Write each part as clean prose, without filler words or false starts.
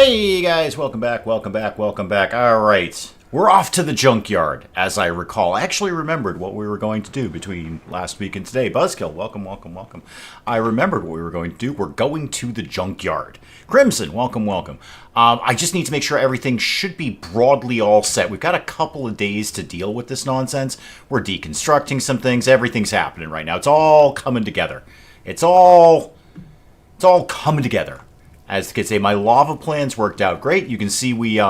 Hey guys, welcome back, welcome back, welcome back. Alright, we're off to the junkyard, as I recall. I actually remembered what we were going to do between last week and today. Buzzkill, welcome, welcome, welcome. I remembered what we were going to do. We're going to the junkyard. Crimson, welcome, welcome. I just need to make sure everything should be broadly all set. We've got a couple of days to deal with this nonsense. We're deconstructing some things. Everything's happening right now. It's all coming together. It's all coming together. As the kids say, my lava plans worked out great. You can see we're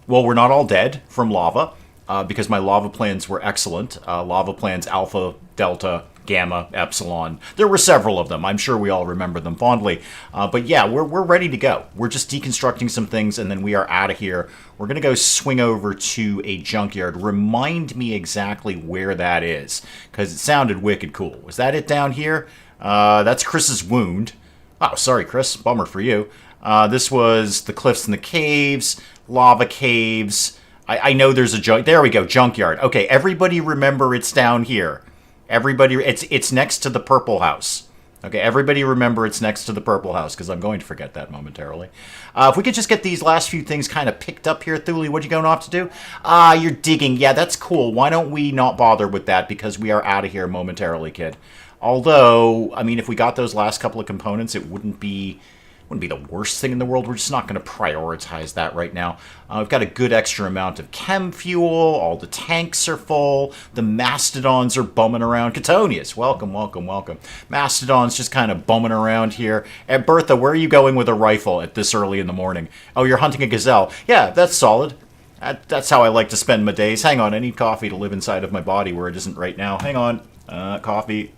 not all dead from lava because my lava plans were excellent. Lava plans Alpha, Delta, Gamma, Epsilon. There were several of them. I'm sure we all remember them fondly. But yeah, we're ready to go. We're just deconstructing some things, and then we are out of here. We're going to go swing over to a junkyard. Remind me exactly where that is, because it sounded wicked cool. Was that it down here? That's Chris's wound. Oh, sorry, Chris. Bummer for you. This was the cliffs and the caves, lava caves. I know there's a there we go, junkyard. Okay, everybody remember it's down here. Everybody, it's next to the purple house. Okay, everybody remember it's next to the purple house, because I'm going to forget that momentarily. If we could just get these last few things kind of picked up here, Thule, what you going off to do? You're digging. Yeah, that's cool. Why don't we not bother with that, because we are out of here momentarily, kid. Although, I mean, if we got those last couple of components, it wouldn't be the worst thing in the world. We're just not going to prioritize that right now. We've got a good extra amount of chem fuel. All the tanks are full. The mastodons are bumming around. Catonius, welcome, welcome, welcome. Mastodons just kind of bumming around here. And Bertha, where are you going with a rifle at this early in the morning? Oh, you're hunting a gazelle. Yeah, that's solid. That's how I like to spend my days. Hang on, I need coffee to live inside of my body where it isn't right now. Hang on. Coffee.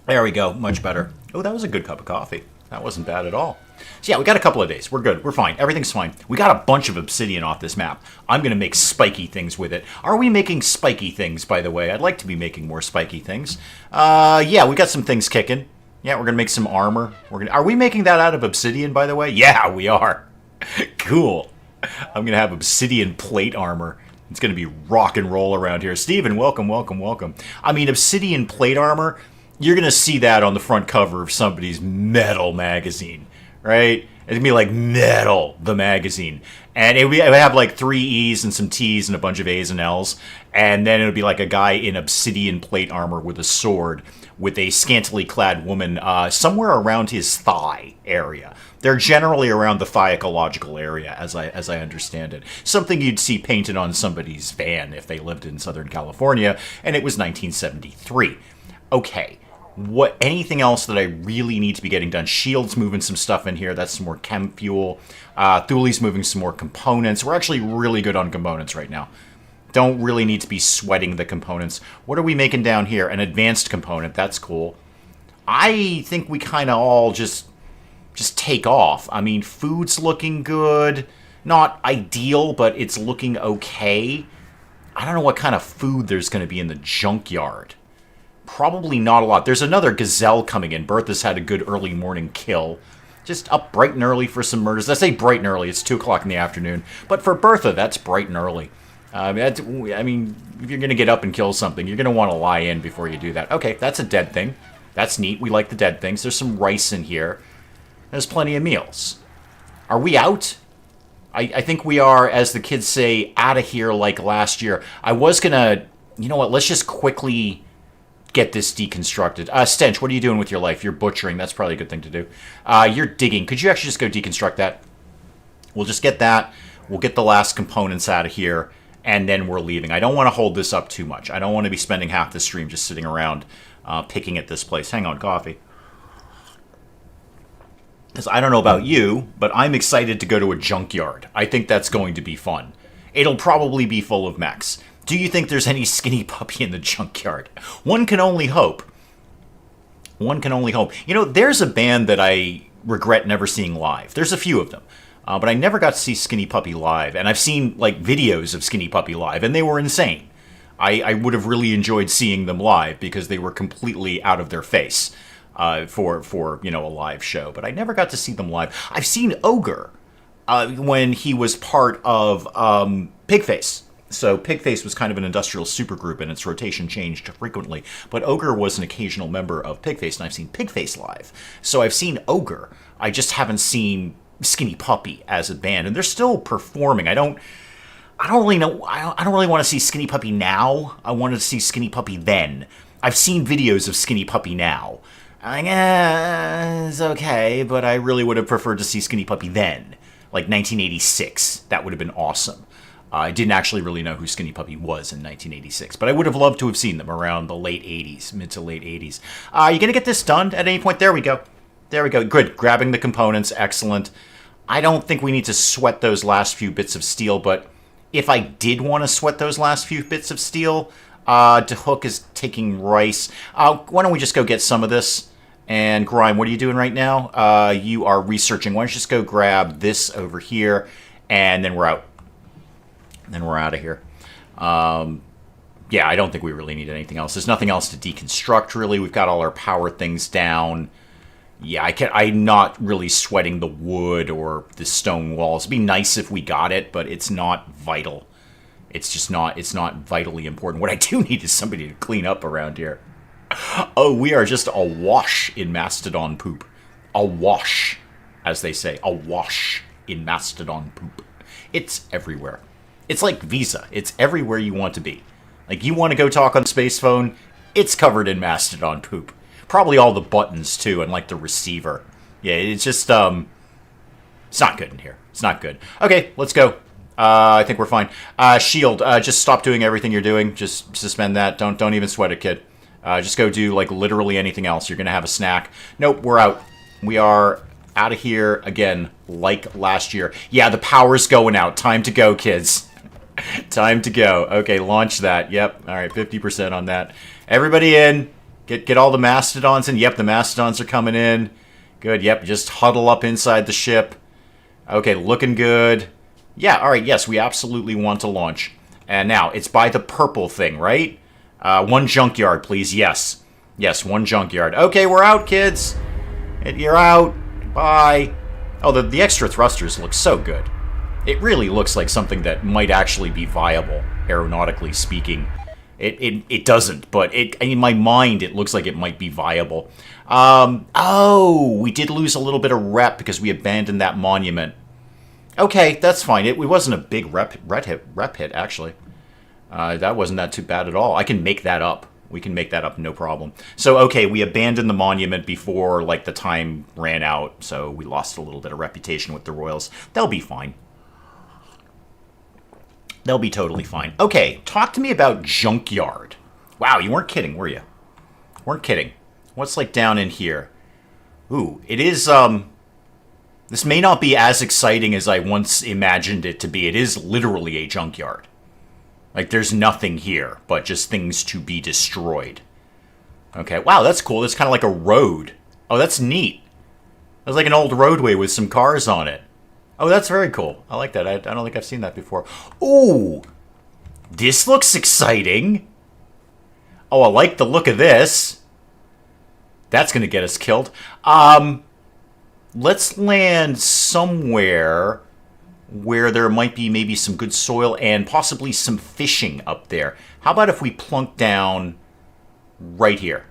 There we go. Much better. Oh, that was a good cup of coffee. That wasn't bad at all. So yeah, we got a couple of days. We're good. We're fine. Everything's fine. We got a bunch of obsidian off this map. I'm going to make spiky things with it. Are we making spiky things, by the way? I'd like to be making more spiky things. Yeah, we got some things kicking. Yeah, we're going to make some armor. Are we making that out of obsidian, by the way? Yeah, we are. Cool. I'm going to have obsidian plate armor. It's going to be rock and roll around here. Steven, welcome, welcome, welcome. I mean, obsidian plate armor... You're going to see that on the front cover of somebody's Metal magazine, right? It's going to be like Metal, the magazine. And it would have like 3 E's and some T's and a bunch of A's and L's. And then it would be like a guy in obsidian plate armor with a sword with a scantily clad woman somewhere around his thigh area. They're generally around the thigh ecological area, as I understand it. Something you'd see painted on somebody's van if they lived in Southern California, and it was 1973. Okay. Anything else that I really need to be getting done? Shield's moving some stuff in here. That's some more chem fuel. Thule's moving some more components. We're actually really good on components right now. Don't really need to be sweating the components. What are we making down here? An advanced component. That's cool. I think we kind of all just take off. I mean, food's looking good. Not ideal, but it's looking okay. I don't know what kind of food there's going to be in the junkyard. Probably not a lot. There's another gazelle coming in. Bertha's had a good early morning kill. Just up bright and early for some murders. I say bright and early. It's 2 o'clock in the afternoon. But for Bertha, that's bright and early. I mean, if you're going to get up and kill something, you're going to want to lie in before you do that. Okay, that's a dead thing. That's neat. We like the dead things. There's some rice in here. There's plenty of meals. Are we out? I think we are, as the kids say, out of here like last year. I was going to... You know what? Let's just quickly... get this deconstructed. Stench, what are you doing with your life? You're butchering. That's probably a good thing to do. You're digging. Could you actually just go deconstruct that? We'll just get that. We'll get the last components out of here, and then we're leaving. I don't want to hold this up too much. I don't want to be spending half the stream just sitting around picking at this place. Hang on, coffee. Because I don't know about you, but I'm excited to go to a junkyard. I think that's going to be fun. It'll probably be full of mechs. Do you think there's any skinny puppy in the junkyard? One can only hope. One can only hope. You know, there's a band that I regret never seeing live. There's a few of them. But I never got to see Skinny Puppy live. And I've seen, like, videos of Skinny Puppy live, and they were insane. I would have really enjoyed seeing them live because they were completely out of their face for you know, a live show. But I never got to see them live. I've seen Ogre when he was part of Pigface. So Pigface was kind of an industrial supergroup, and its rotation changed frequently. But Ogre was an occasional member of Pigface, and I've seen Pigface live. So I've seen Ogre. I just haven't seen Skinny Puppy as a band, and they're still performing. I don't really know. I don't really want to see Skinny Puppy now. I wanted to see Skinny Puppy then. I've seen videos of Skinny Puppy now. I'm like, it's okay, but I really would have preferred to see Skinny Puppy then, like 1986. That would have been awesome. I didn't actually really know who Skinny Puppy was in 1986, but I would have loved to have seen them around the late 80s, mid to late 80s. Are you going to get this done at any point? There we go. There we go. Good. Grabbing the components. Excellent. I don't think we need to sweat those last few bits of steel, but if I did want to sweat those last few bits of steel, DeHook is taking rice. Why don't we just go get some of this? And Grime, what are you doing right now? You are researching. Why don't you just go grab this over here, and then we're out. Then we're out of here. Yeah, I don't think we really need anything else. There's nothing else to deconstruct, really. We've got all our power things down. Yeah, I'm not really sweating the wood or the stone walls. It'd be nice if we got it, but it's not vital. It's not vitally important. What I do need is somebody to clean up around here. Oh, we are just awash in Mastodon poop. Awash, as they say. Awash in Mastodon poop. It's everywhere. It's like Visa. It's everywhere you want to be. Like, you want to go talk on Space Phone, it's covered in Mastodon poop. Probably all the buttons, too, and, like, the receiver. Yeah, it's just, it's not good in here. It's not good. Okay, let's go. I think we're fine. Shield, just stop doing everything you're doing. Just suspend that. Don't even sweat it, kid. Just go do, like, literally anything else. You're going to have a snack. Nope, we're out. We are out of here again, like last year. Yeah, the power's going out. Time to go, kids. Time to go. Okay, launch that. Yep. All right, 50% on that. Everybody in. Get all the Mastodons in. Yep, the Mastodons are coming in. Good. Yep, just huddle up inside the ship. Okay, looking good. Yeah, all right, yes, we absolutely want to launch. And now, it's by the purple thing, right? One junkyard, please. Yes. Yes, one junkyard. Okay, we're out, kids. You're out. Bye. Oh, the extra thrusters look so good. It really looks like something that might actually be viable, aeronautically speaking. It doesn't, but in my mind, it looks like it might be viable. Oh, we did lose a little bit of rep because we abandoned that monument. Okay, that's fine. It wasn't a big rep hit, actually. That wasn't that too bad at all. I can make that up. We can make that up, no problem. So, okay, we abandoned the monument before, like, the time ran out, so we lost a little bit of reputation with the Royals. They'll be fine. They'll be totally fine. Okay, talk to me about Junkyard. Wow, you weren't kidding, were you? Weren't kidding. What's, like, down in here? Ooh, it is, this may not be as exciting as I once imagined it to be. It is literally a junkyard. Like, there's nothing here, but just things to be destroyed. Okay, wow, that's cool. That's kind of like a road. Oh, that's neat. That's like an old roadway with some cars on it. Oh, that's very cool. I like that. I don't think I've seen that before. Ooh, this looks exciting. Oh, I like the look of this. That's going to get us killed. Let's land somewhere where there might be maybe some good soil and possibly some fishing up there. How about if we plunk down right here?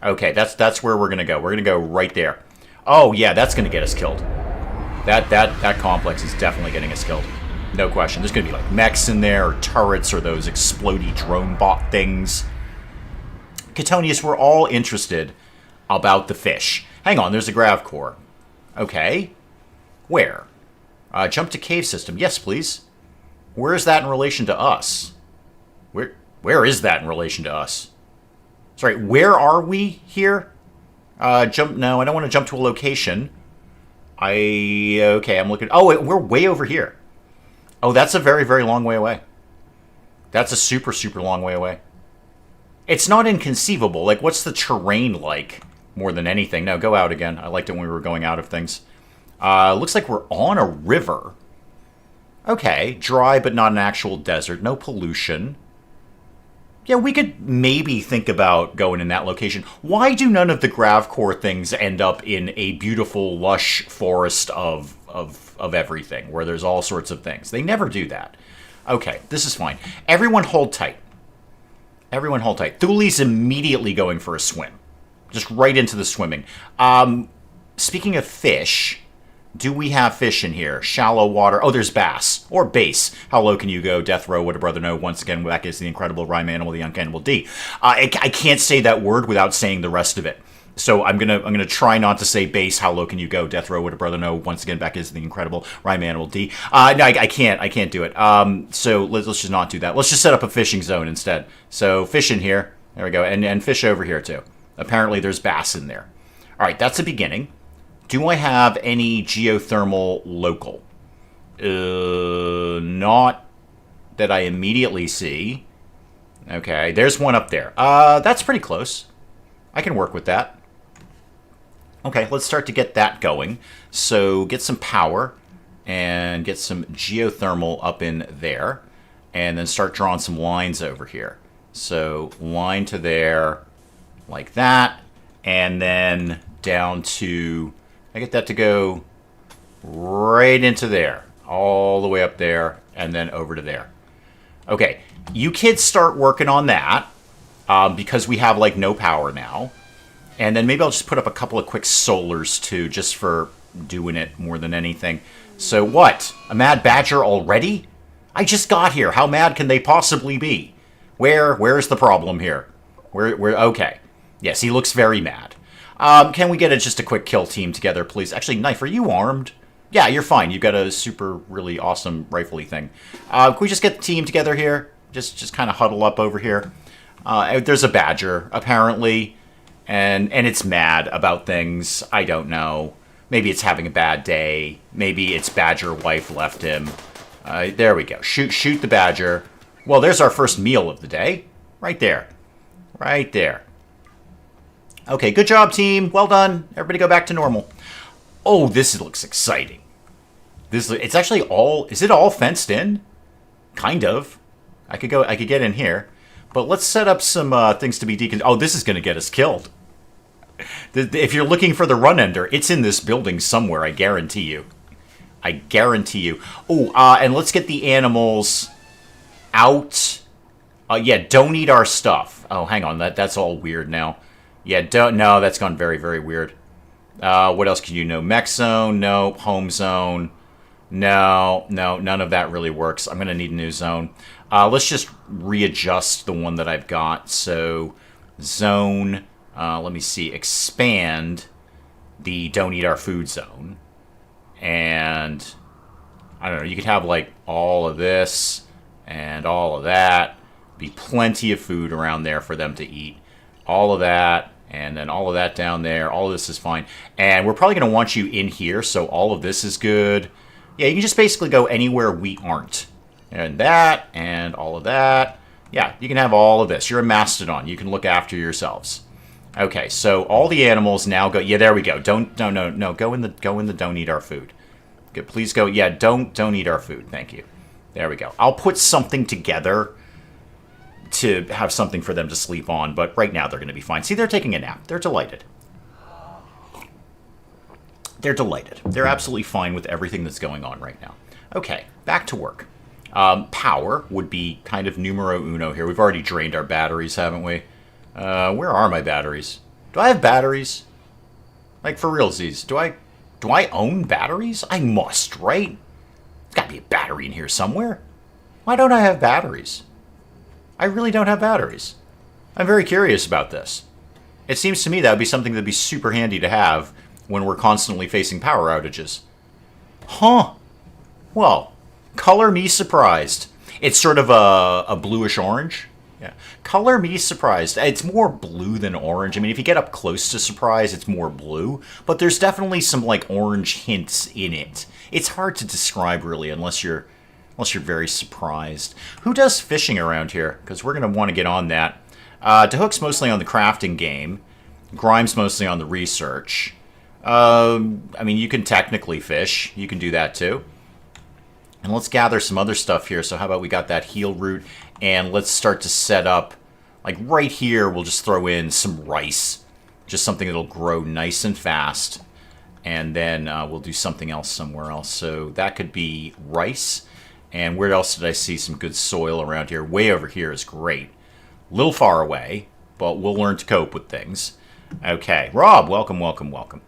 Okay, that's where we're going to go. We're going to go right there. Oh, yeah, that's going to get us killed. That complex is definitely getting us killed. No question. There's going to be like mechs in there, or turrets, or those explodey drone bot things. Catonius, we're all interested about the fish. Hang on, there's a grav core. Okay. Where? Jump to cave system. Yes, please. Where is that in relation to us? Where is that in relation to us? Sorry, where are we here? Jump. No, I don't want to jump to a location. Okay, I'm looking. Oh, we're way over here. Oh, that's a very, very long way away. That's a super, super long way away. It's not inconceivable. Like, what's the terrain like more than anything? No, go out again. I liked it when we were going out of things. Looks like we're on a river. Okay, dry but not an actual desert. No pollution. Yeah, we could maybe think about going in that location. Why do none of the Gravcore things end up in a beautiful, lush forest of everything, where there's all sorts of things? They never do that. Okay, this is fine. Everyone hold tight. Everyone hold tight. Thule's immediately going for a swim. Just right into the swimming. Speaking of fish, do we have fish in here? Shallow water. Oh, there's bass. Or bass. How low can you go? Death row, would a brother know? Once again, back is the incredible rhyme animal, the uncannibal D. I can't say that word without saying the rest of it. So I'm gonna try not to say bass. How low can you go? Death row, would a brother know? Once again, back is the incredible rhyme animal D. No, I can't do it. So let's just not do that. Let's just set up a fishing zone instead. So fish in here. There we go. And fish over here too. Apparently there's bass in there. All right, that's a beginning. Do I have any geothermal local? Not that I immediately see. Okay, there's one up there. That's pretty close. I can work with that. Okay, let's start to get that going. So get some power and get some geothermal up in there. And then start drawing some lines over here. So line to there, like that. And then down to... I get that to go right into there. All the way up there. And then over to there. Okay, you kids start working on that. Because we have, like, no power now. And then maybe I'll just put up a couple of quick solars, too, just for doing it more than anything. So what? A mad badger already? I just got here. How mad can they possibly be? Where's the problem here? Okay. Yes, he looks very mad. Can we get just a quick kill team together, please? Actually, Knife, are you armed? Yeah, you're fine. You've got a super, really awesome rifle-y thing. Can we just get the team together here? Just kind of huddle up over here. There's a badger, apparently. And it's mad about things. I don't know. Maybe it's having a bad day. Maybe its badger wife left him. There we go. Shoot the badger. Well, there's our first meal of the day. Right there. Right there. Okay, good job, team. Well done. Everybody go back to normal. Oh, this looks exciting. It's actually all... Is it all fenced in? Kind of. I could get in here. But let's set up some things to be decon... Oh, this is going to get us killed. If you're looking for the run ender, it's in this building somewhere, I guarantee you. I guarantee you. Oh, and let's get the animals out. Yeah, don't eat our stuff. Oh, hang on, that's all weird now. Yeah, no, that's gone very, very weird. What else can you know? Mech zone, no. Home zone, no, none of that really works. I'm going to need a new zone. Let's just readjust the one that I've got. So, zone, let me see, expand the don't eat our food zone. And, I don't know, you could have, like, all of this and all of that. Be plenty of food around there for them to eat. All of that, and then all of that down there. All of this is fine. And we're probably going to want you in here, so all of this is good. Yeah, you can just basically go anywhere we aren't. And that, and all of that. Yeah, you can have all of this. You're a mastodon. You can look after yourselves. Okay, so all the animals now go... Yeah, there we go. No. Go in the don't eat our food. Good, please go... Yeah, don't eat our food. Thank you. There we go. I'll put something together to have something for them to sleep on, but right now they're going to be fine. See, they're taking a nap. They're delighted. They're delighted. They're absolutely fine with everything that's going on right now. Okay, back to work. Power would be kind of numero uno here. We've already drained our batteries, haven't we? Where are my batteries? Do I have batteries? Like, for realsies, do I own batteries? I must, right? There's got to be a battery in here somewhere. Why don't I have batteries? I really don't have batteries. I'm very curious about this. It seems to me that would be something that would be super handy to have when we're constantly facing power outages. Huh. Well, color me surprised. It's sort of a bluish orange. Yeah. Color me surprised. It's more blue than orange. I mean, if you get up close to surprise, it's more blue. But there's definitely some, like, orange hints in it. It's hard to describe, really, unless you're very surprised. Who does fishing around here? Because we're going to want to get on that. DeHook's mostly on the crafting game. Grime's mostly on the research. I mean, you can technically fish. You can do that, too. And let's gather some other stuff here. So how about we got that heal root, and let's start to set up, like right here, we'll just throw in some rice. Just something that'll grow nice and fast. And then we'll do something else somewhere else. So that could be rice. And where else did I see some good soil around here? Way over here is great. A little far away, but we'll learn to cope with things. Okay, Rob, welcome, welcome, welcome.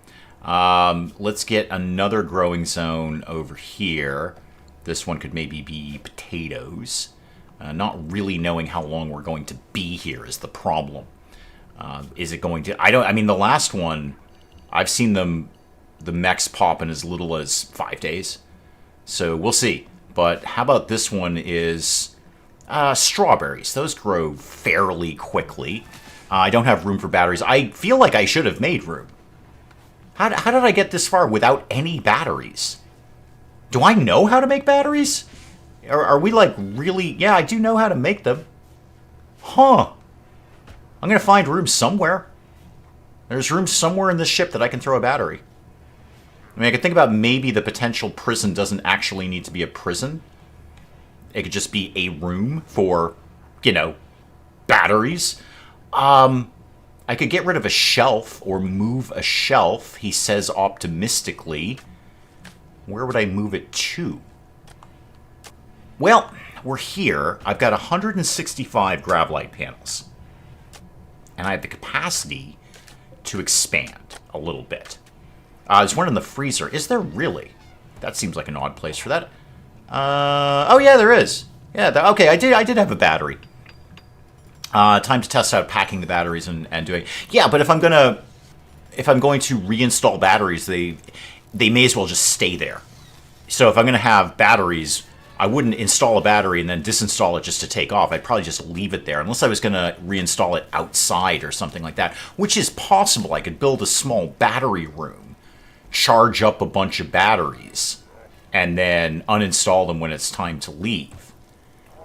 Let's get another growing zone over here. This one could maybe be potatoes. Not really knowing how long we're going to be here is the problem. Is it going to... I mean, the last one, I've seen the mechs pop in as little as 5 days. So we'll see. But how about this one is strawberries. Those grow fairly quickly. I don't have room for batteries. I feel like I should have made room. How did I get this far without any batteries? Do I know how to make batteries? Are we like really... Yeah, I do know how to make them. Huh. I'm going to find room somewhere. There's room somewhere in this ship that I can throw a battery. I mean, I could think about maybe the potential prison doesn't actually need to be a prison. It could just be a room for, you know, batteries. I could get rid of a shelf or move a shelf, he says optimistically. Where would I move it to? Well, we're here. I've got 165 gravlight panels. And I have the capacity to expand a little bit. There's one in the freezer. Is there really? That seems like an odd place for that. Oh yeah, there is. Yeah, okay, I did have a battery. Time to test out packing the batteries and doing... Yeah, but if I'm going to reinstall batteries, they may as well just stay there. So if I'm going to have batteries, I wouldn't install a battery and then disinstall it just to take off. I'd probably just leave it there, unless I was going to reinstall it outside or something like that, which is possible. I could build a small battery room, charge up a bunch of batteries, and then uninstall them when it's time to leave.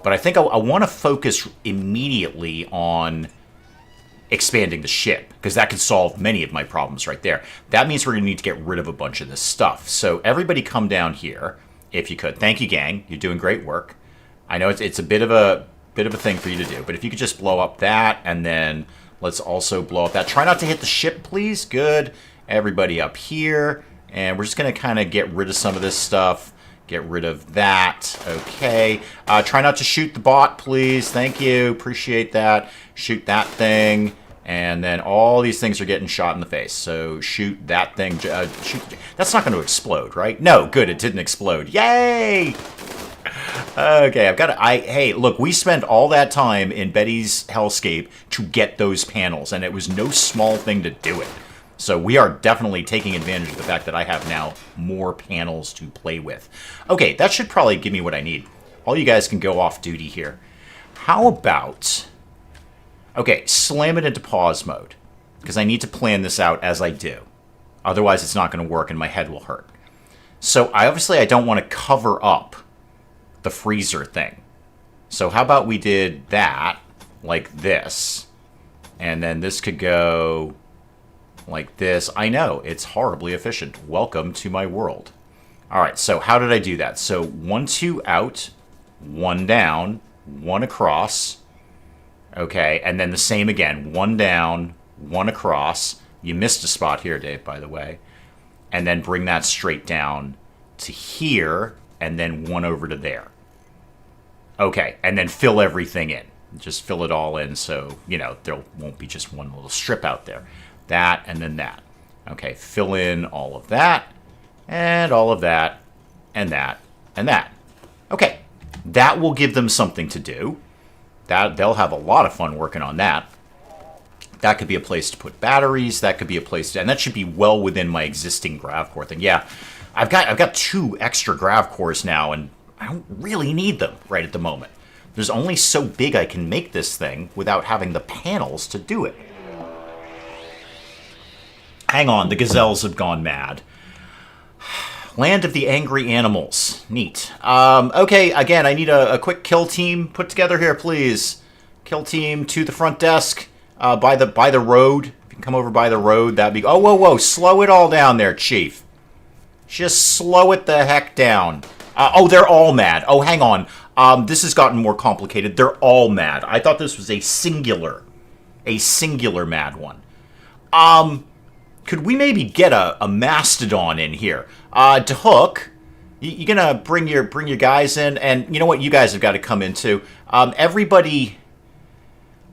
But I think I want to focus immediately on expanding the ship, because that could solve many of my problems right there. That means we're going to need to get rid of a bunch of this stuff. So everybody come down here, if you could. Thank you, gang. You're doing great work. I know it's a bit of a thing for you to do, but if you could just blow up that, and then let's also blow up that. Try not to hit the ship, please. Good. Everybody up here. And we're just going to kind of get rid of some of this stuff. Get rid of that. Okay. Try not to shoot the bot, please. Thank you. Appreciate that. Shoot that thing. And then all these things are getting shot in the face. So shoot that thing. Shoot. That's not going to explode, right? No. Good. It didn't explode. Yay! Okay. I've got to... Hey, look. We spent all that time in Betty's hellscape to get those panels. And it was no small thing to do it. So we are definitely taking advantage of the fact that I have now more panels to play with. Okay, that should probably give me what I need. All you guys can go off duty here. How about... Okay, slam it into pause mode, because I need to plan this out as I do. Otherwise, it's not going to work and my head will hurt. So obviously I don't want to cover up the freezer thing. So how about we did that, like this, and then this could go... like this. I know, it's horribly efficient. Welcome to my world. Alright, so how did I do that? So 1, 2 out, 1 down, 1 across. Okay, and then the same again. 1 down, 1 across. You missed a spot here, Dave, by the way. And then bring that straight down to here, and then 1 over to there. Okay, and then fill everything in. Just fill it all in so, you know, there won't be just one little strip out there. That, and then that. Okay, fill in all of that, and all of that, and that, and that. Okay, that will give them something to do. They'll have a lot of fun working on that. That could be a place to put batteries. That could be a place to... And that should be well within my existing grav core thing. Yeah, I've got 2 extra grav cores now, and I don't really need them right at the moment. There's only so big I can make this thing without having the panels to do it. Hang on, the gazelles have gone mad. Land of the angry animals. Neat. Okay, again, I need a quick kill team put together here, please. Kill team to the front desk, by the road. If you can come over by the road, that'd be... Oh, whoa, whoa, slow it all down there, Chief. Just slow it the heck down. Oh, they're all mad. Oh, hang on. This has gotten more complicated. They're all mad. I thought this was a singular mad one. Could we maybe get a mastodon in here? DeHook, You gonna bring your guys in, and you know what? You guys have got to come in too. Everybody.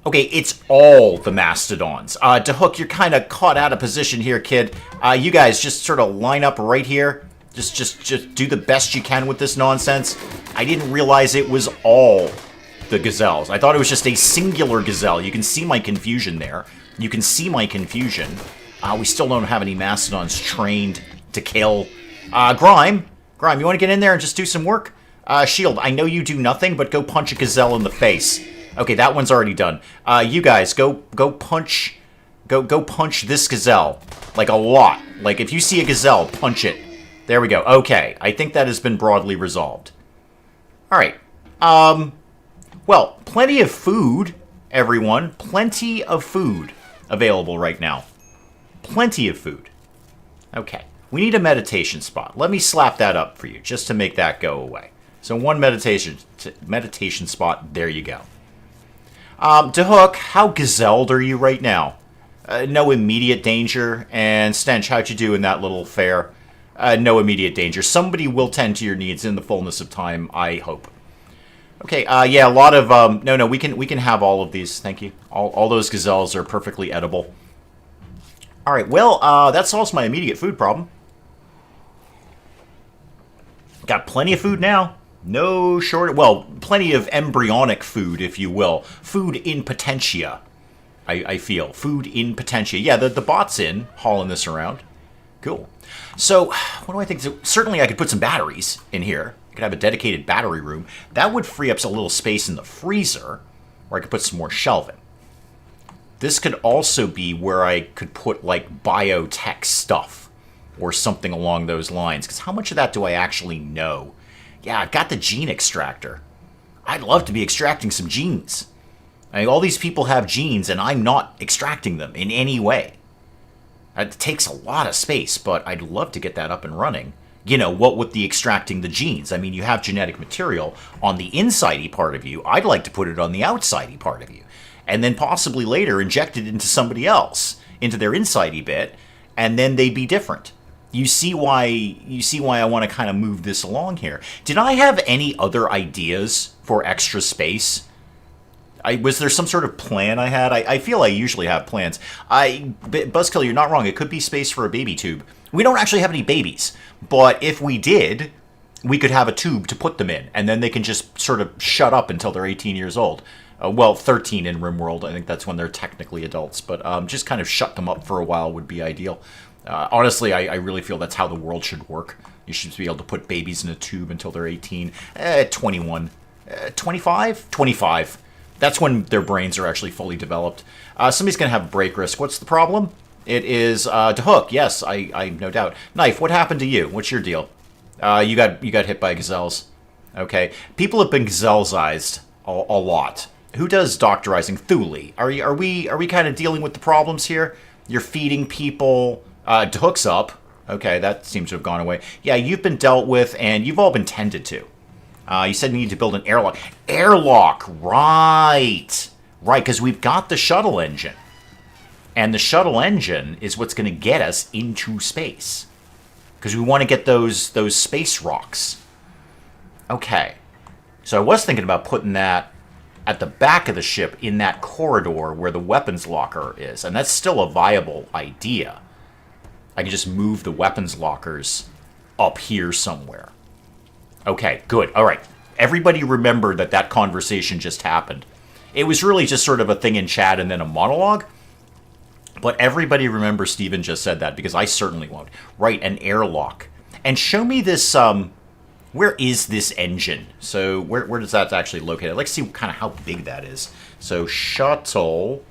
Okay, it's all the mastodons. DeHook, you're kind of caught out of position here, kid. You guys just sort of line up right here. Just do the best you can with this nonsense. I didn't realize it was all the gazelles. I thought it was just a singular gazelle. You can see my confusion there. You can see my confusion. We still don't have any mastodons trained to kill. Grime, you want to get in there and just do some work? Shield, I know you do nothing, but go punch a gazelle in the face. Okay, that one's already done. You guys, go punch this gazelle. Like, a lot. Like, if you see a gazelle, punch it. There we go. Okay, I think that has been broadly resolved. Alright. Well, plenty of food, everyone. Plenty of food available right now. Plenty of food. Okay. We need a meditation spot. Let me slap that up for you, just to make that go away. So one meditation spot, there you go. DeHook, how gazelled are you right now? No immediate danger. And Stench, how'd you do in that little fair? No immediate danger. Somebody will tend to your needs in the fullness of time, I hope. Okay, yeah, a lot of, no, we can have all of these, thank you. All those gazelles are perfectly edible. Alright, well, that solves my immediate food problem. Got plenty of food now. No short, well, plenty of embryonic food, if you will. Food in potentia, I feel. Food in potentia. Yeah, the bot's in, hauling this around. Cool. So, what do I think? Certainly I could put some batteries in here. I could have a dedicated battery room. That would free up a little space in the freezer, where I could put some more shelving. This could also be where I could put, like, biotech stuff, or something along those lines. Because how much of that do I actually know? Yeah, I've got the gene extractor. I'd love to be extracting some genes. I mean, all these people have genes, and I'm not extracting them in any way. It takes a lot of space, but I'd love to get that up and running. You know, what with the extracting the genes? I mean, you have genetic material on the inside-y part of you. I'd like to put it on the outside-y part of you. And then possibly later inject it into somebody else, into their inside-y bit, and then they'd be different. You see why I want to kind of move this along here. Did I have any other ideas for extra space? Was there some sort of plan I had? I feel I usually have plans. Buzzkill, you're not wrong. It could be space for a baby tube. We don't actually have any babies, but if we did, we could have a tube to put them in, and then they can just sort of shut up until they're 18 years old. Well, 13 in RimWorld. I think that's when they're technically adults, but just kind of shut them up for a while would be ideal. Honestly, I really feel that's how the world should work. You should be able to put babies in a tube until they're 18. 21. 25? 25. That's when their brains are actually fully developed. Somebody's going to have break risk. What's the problem? It is DeHook. Yes, I no doubt. Knife, what happened to you? What's your deal? You got hit by gazelles. Okay. People have been gazelles-ized a lot. Who does doctorizing? Thule. Are we kind of dealing with the problems here? You're feeding people. DeHook's up. Okay, that seems to have gone away. Yeah, you've been dealt with, and you've all been tended to. You said you need to build an airlock. Airlock, right. Right, because we've got the shuttle engine. And the shuttle engine is what's going to get us into space. Because we want to get those space rocks. Okay. So I was thinking about putting that at the back of the ship in that corridor where the weapons locker is. And that's still a viable idea. I can just move the weapons lockers up here somewhere. Okay, good. All right. Everybody remember that conversation just happened. It was really just sort of a thing in chat and then a monologue. But everybody remember Steven just said that, because I certainly won't. Right, an airlock. And show me this, where is this engine? So where does that actually locate? I'd like to see kind of how big that is. So shuttle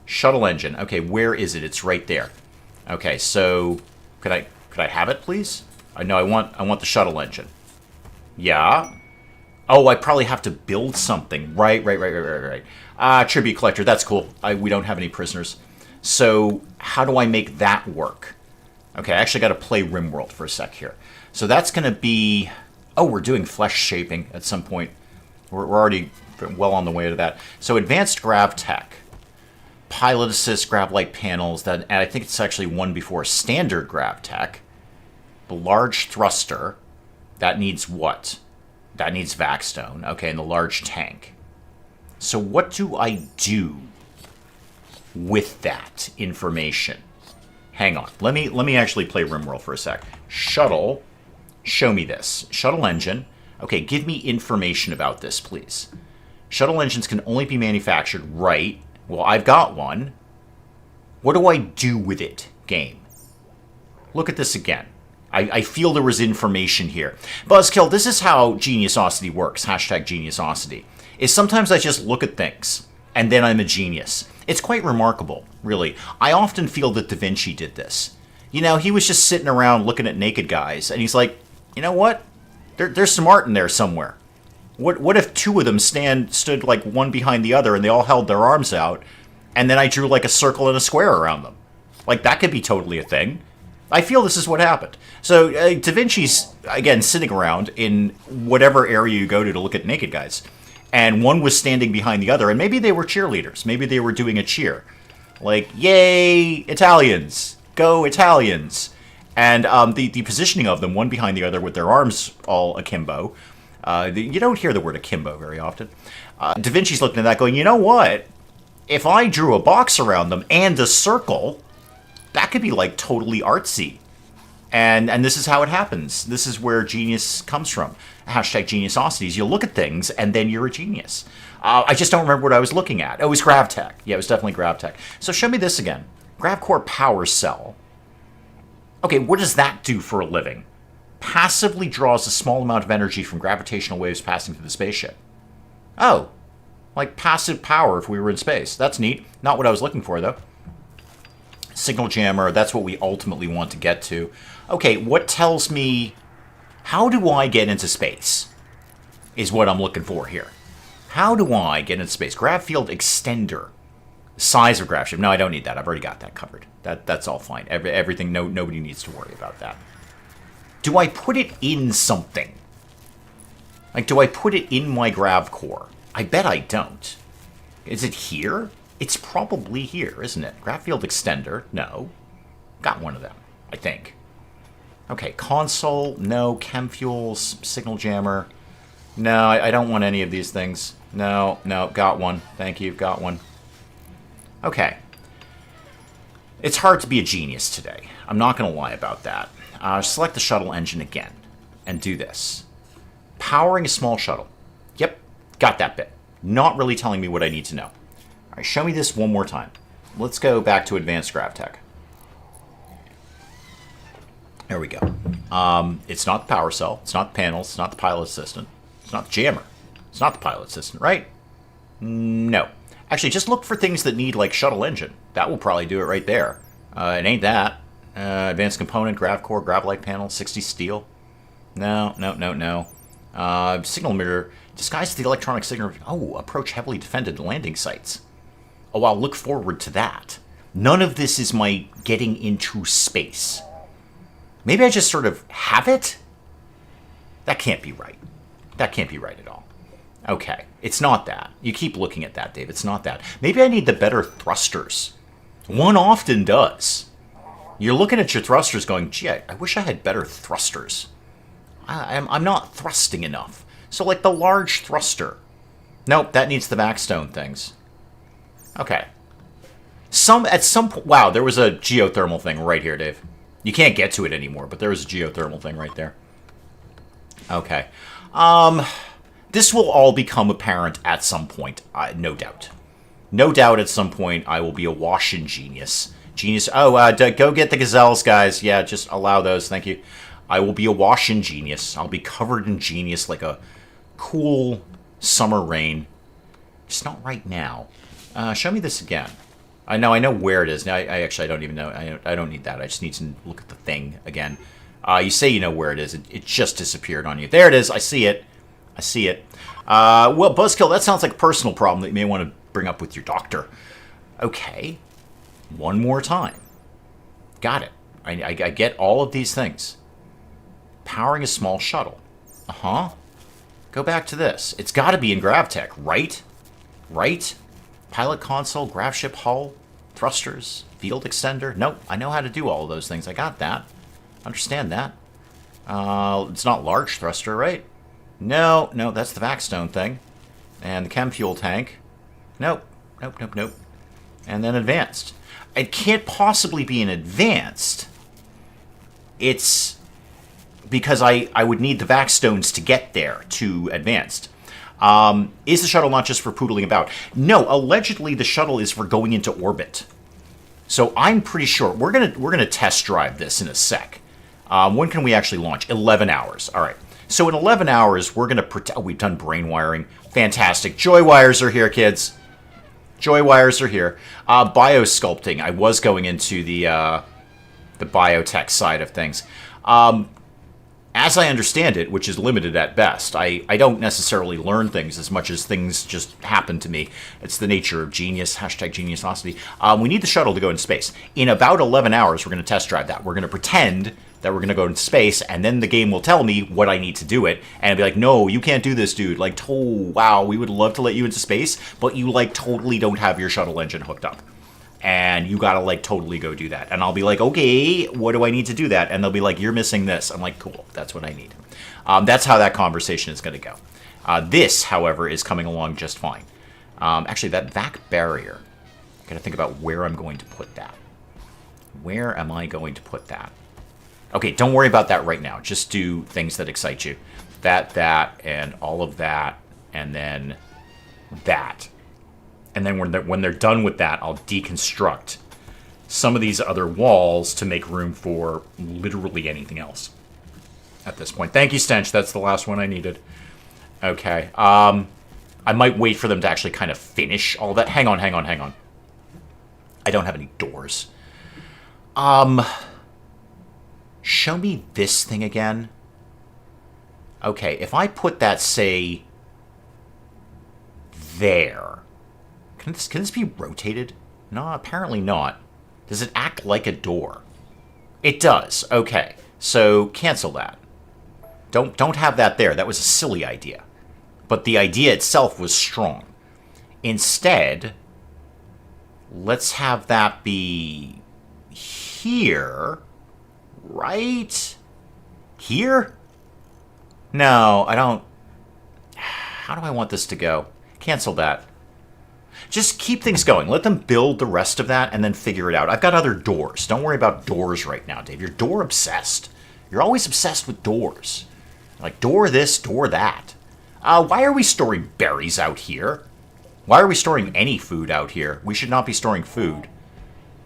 engine. Okay, where is it? It's right there. Okay, so could I have it, please? No, I want the shuttle engine. Yeah. Oh, I probably have to build something. Right. Tribute collector, that's cool. We don't have any prisoners. So how do I make that work? Okay, I actually got to play RimWorld for a sec here. So that's going to be... Oh, we're doing flesh shaping at some point. We're already well on the way to that. So advanced grav tech. Pilot assist, grav light panels. And I think it's actually one before standard grav tech. The large thruster. That needs what? That needs vaxstone. Okay, and the large tank. So what do I do with that information? Hang on. Let me actually play RimWorld for a sec. Shuttle. Show me this. Shuttle engine. Okay, give me information about this, please. Shuttle engines can only be manufactured, right? Well, I've got one. What do I do with it, game? Look at this again. I feel there was information here. Buzzkill, this is how Geniusosity works. Hashtag Geniusosity. Is sometimes I just look at things, and then I'm a genius. It's quite remarkable, really. I often feel that Da Vinci did this. You know, he was just sitting around looking at naked guys, and he's like, you know what? There's some art in there somewhere. What if two of them stood like one behind the other, and they all held their arms out, and then I drew like a circle and a square around them? Like, that could be totally a thing. I feel this is what happened. So, Da Vinci's, again, sitting around in whatever area you go to look at naked guys. And one was standing behind the other, and maybe they were cheerleaders. Maybe they were doing a cheer. Like, yay, Italians! Go Italians! And the positioning of them, one behind the other with their arms all akimbo. You don't hear the word akimbo very often. Da Vinci's looking at that going, you know what? If I drew a box around them and a circle, that could be like totally artsy. And this is how it happens. This is where genius comes from. Hashtag Geniusosities. You look at things, and then you're a genius. I just don't remember what I was looking at. Oh, it was GravTech. Yeah, it was definitely GravTech. So show me this again. GravCore Power Cell. Okay, what does that do for a living? Passively draws a small amount of energy from gravitational waves passing through the spaceship. Oh, like passive power if we were in space. That's neat. Not what I was looking for, though. Signal jammer, that's what we ultimately want to get to. Okay, what tells me... How do I get into space? Is what I'm looking for here. How do I get into space? Grav field extender. Size of grav ship. No, I don't need that. I've already got that covered. That's all fine. Everything, nobody needs to worry about that. Do I put it in something? Like, do I put it in my grav core? I bet I don't. Is it here? It's probably here, isn't it? Grav field extender. No. Got one of them, I think. Okay, console. No. Chem fuels. Signal jammer. No, I don't want any of these things. No, got one. Thank you, got one. Okay. It's hard to be a genius today. I'm not going to lie about that. Select the shuttle engine again and do this. Powering a small shuttle. Yep, got that bit. Not really telling me what I need to know. All right, show me this one more time. Let's go back to advanced GravTech. There we go. It's not the power cell. It's not the panels. It's not the pilot assistant. It's not the jammer. It's not the pilot assistant, right? No. Actually, just look for things that need, like, shuttle engine. That will probably do it right there. It ain't that. Advanced component, grav core, grav light panel, 60 steel. No. Signal mirror. Disguise the electronic signal. Oh, approach heavily defended landing sites. Oh, I'll look forward to that. None of this is my getting into space. Maybe I just sort of have it? That can't be right. That can't be right at all. Okay, it's not that. You keep looking at that, Dave. It's not that. Maybe I need the better thrusters. One often does. You're looking at your thrusters going, gee, I wish I had better thrusters. I'm not thrusting enough. So, like the large thruster. Nope, that needs the backstone things. Okay. At some point... Wow, there was a geothermal thing right here, Dave. You can't get to it anymore, but there was a geothermal thing right there. Okay. This will all become apparent at some point, no doubt. No doubt at some point I will be awash in genius. Genius. Oh, go get the gazelles, guys. Yeah, just allow those. Thank you. I will be awash in genius. I'll be covered in genius like a cool summer rain. Just not right now. Show me this again. I know where it is. Now, I don't even know. I don't need that. I just need to look at the thing again. You say you know where it is. It just disappeared on you. There it is. I see it. I see it. Well, Buzzkill, that sounds like a personal problem that you may want to bring up with your doctor. Okay. One more time. Got it. I get all of these things. Powering a small shuttle. Uh-huh. Go back to this. It's got to be in GravTech, right? Right? Pilot console, grav ship hull, thrusters, field extender. Nope, I know how to do all of those things. I got that. Understand that. It's not large thruster, right? No, no, that's the Vaxstone thing. And the chem fuel tank. Nope, nope, nope, nope. And then advanced. It can't possibly be an advanced. It's because I would need the Vaxstones to get there to advanced. Is the shuttle not just for poodling about? No, allegedly the shuttle is for going into orbit. So I'm pretty sure we're gonna test drive this in a sec. When can we actually launch? 11 hours. All right. So in 11 hours, we're gonna we've done brain wiring. Fantastic. Joy wires are here, kids. Joy wires are here. Biosculpting. I was going into the biotech side of things. As I understand it, which is limited at best, I don't necessarily learn things as much as things just happen to me. It's the nature of genius, hashtag geniusosity. We need the shuttle to go into space. In about 11 hours, we're going to test drive that. We're going to pretend that we're going to go into space, and then the game will tell me what I need to do it, and I'll be like, no, you can't do this, dude. Like, oh, wow, we would love to let you into space, but you, like, totally don't have your shuttle engine hooked up. And you gotta, like, totally go do that. And I'll be like, okay, what do I need to do that? And they'll be like, you're missing this. I'm like, cool, that's what I need. That's how that conversation is gonna go. This, however, is coming along just fine. Actually, that vac barrier, I gotta think about where I'm going to put that. Where am I going to put that? Okay, don't worry about that right now. Just do things that excite you. That, and all of that, and then that. And then when they're done with that, I'll deconstruct some of these other walls to make room for literally anything else at this point. Thank you, Stench. That's the last one I needed. Okay. I might wait for them to actually kind of finish all that. Hang on. I don't have any doors. Show me this thing again. Okay, if I put that, say, there... Can this be rotated? No, apparently not. Does it act like a door? It does. Okay. So cancel that. Don't have that there. That was a silly idea. But the idea itself was strong. Instead, let's have that be here. Right? Here? No, I don't. How do I want this to go? Cancel that. Just keep things going. Let them build the rest of that and then figure it out. I've got other doors. Don't worry about doors right now, Dave. You're door obsessed. You're always obsessed with doors. Like, door this, door that. Why are we storing berries out here? Why are we storing any food out here? We should not be storing food.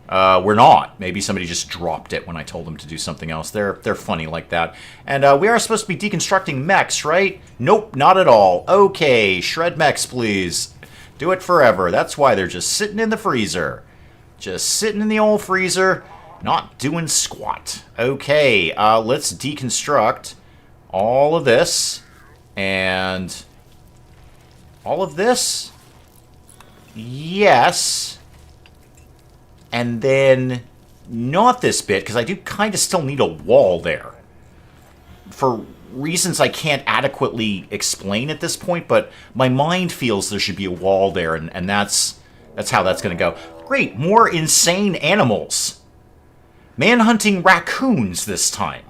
We're not. Maybe somebody just dropped it when I told them to do something else. They're funny like that. And we are supposed to be deconstructing mechs, right? Nope, not at all. Okay, shred mechs, please. Do it forever. That's why they're just sitting in the freezer. Just sitting in the old freezer, not doing squat. Okay, let's deconstruct all of this. And all of this? Yes. And then not this bit, because I do kind of still need a wall there. For reasons I can't adequately explain at this point, but my mind feels there should be a wall there, and that's how that's going to go. Great, more insane animals. Manhunting raccoons this time.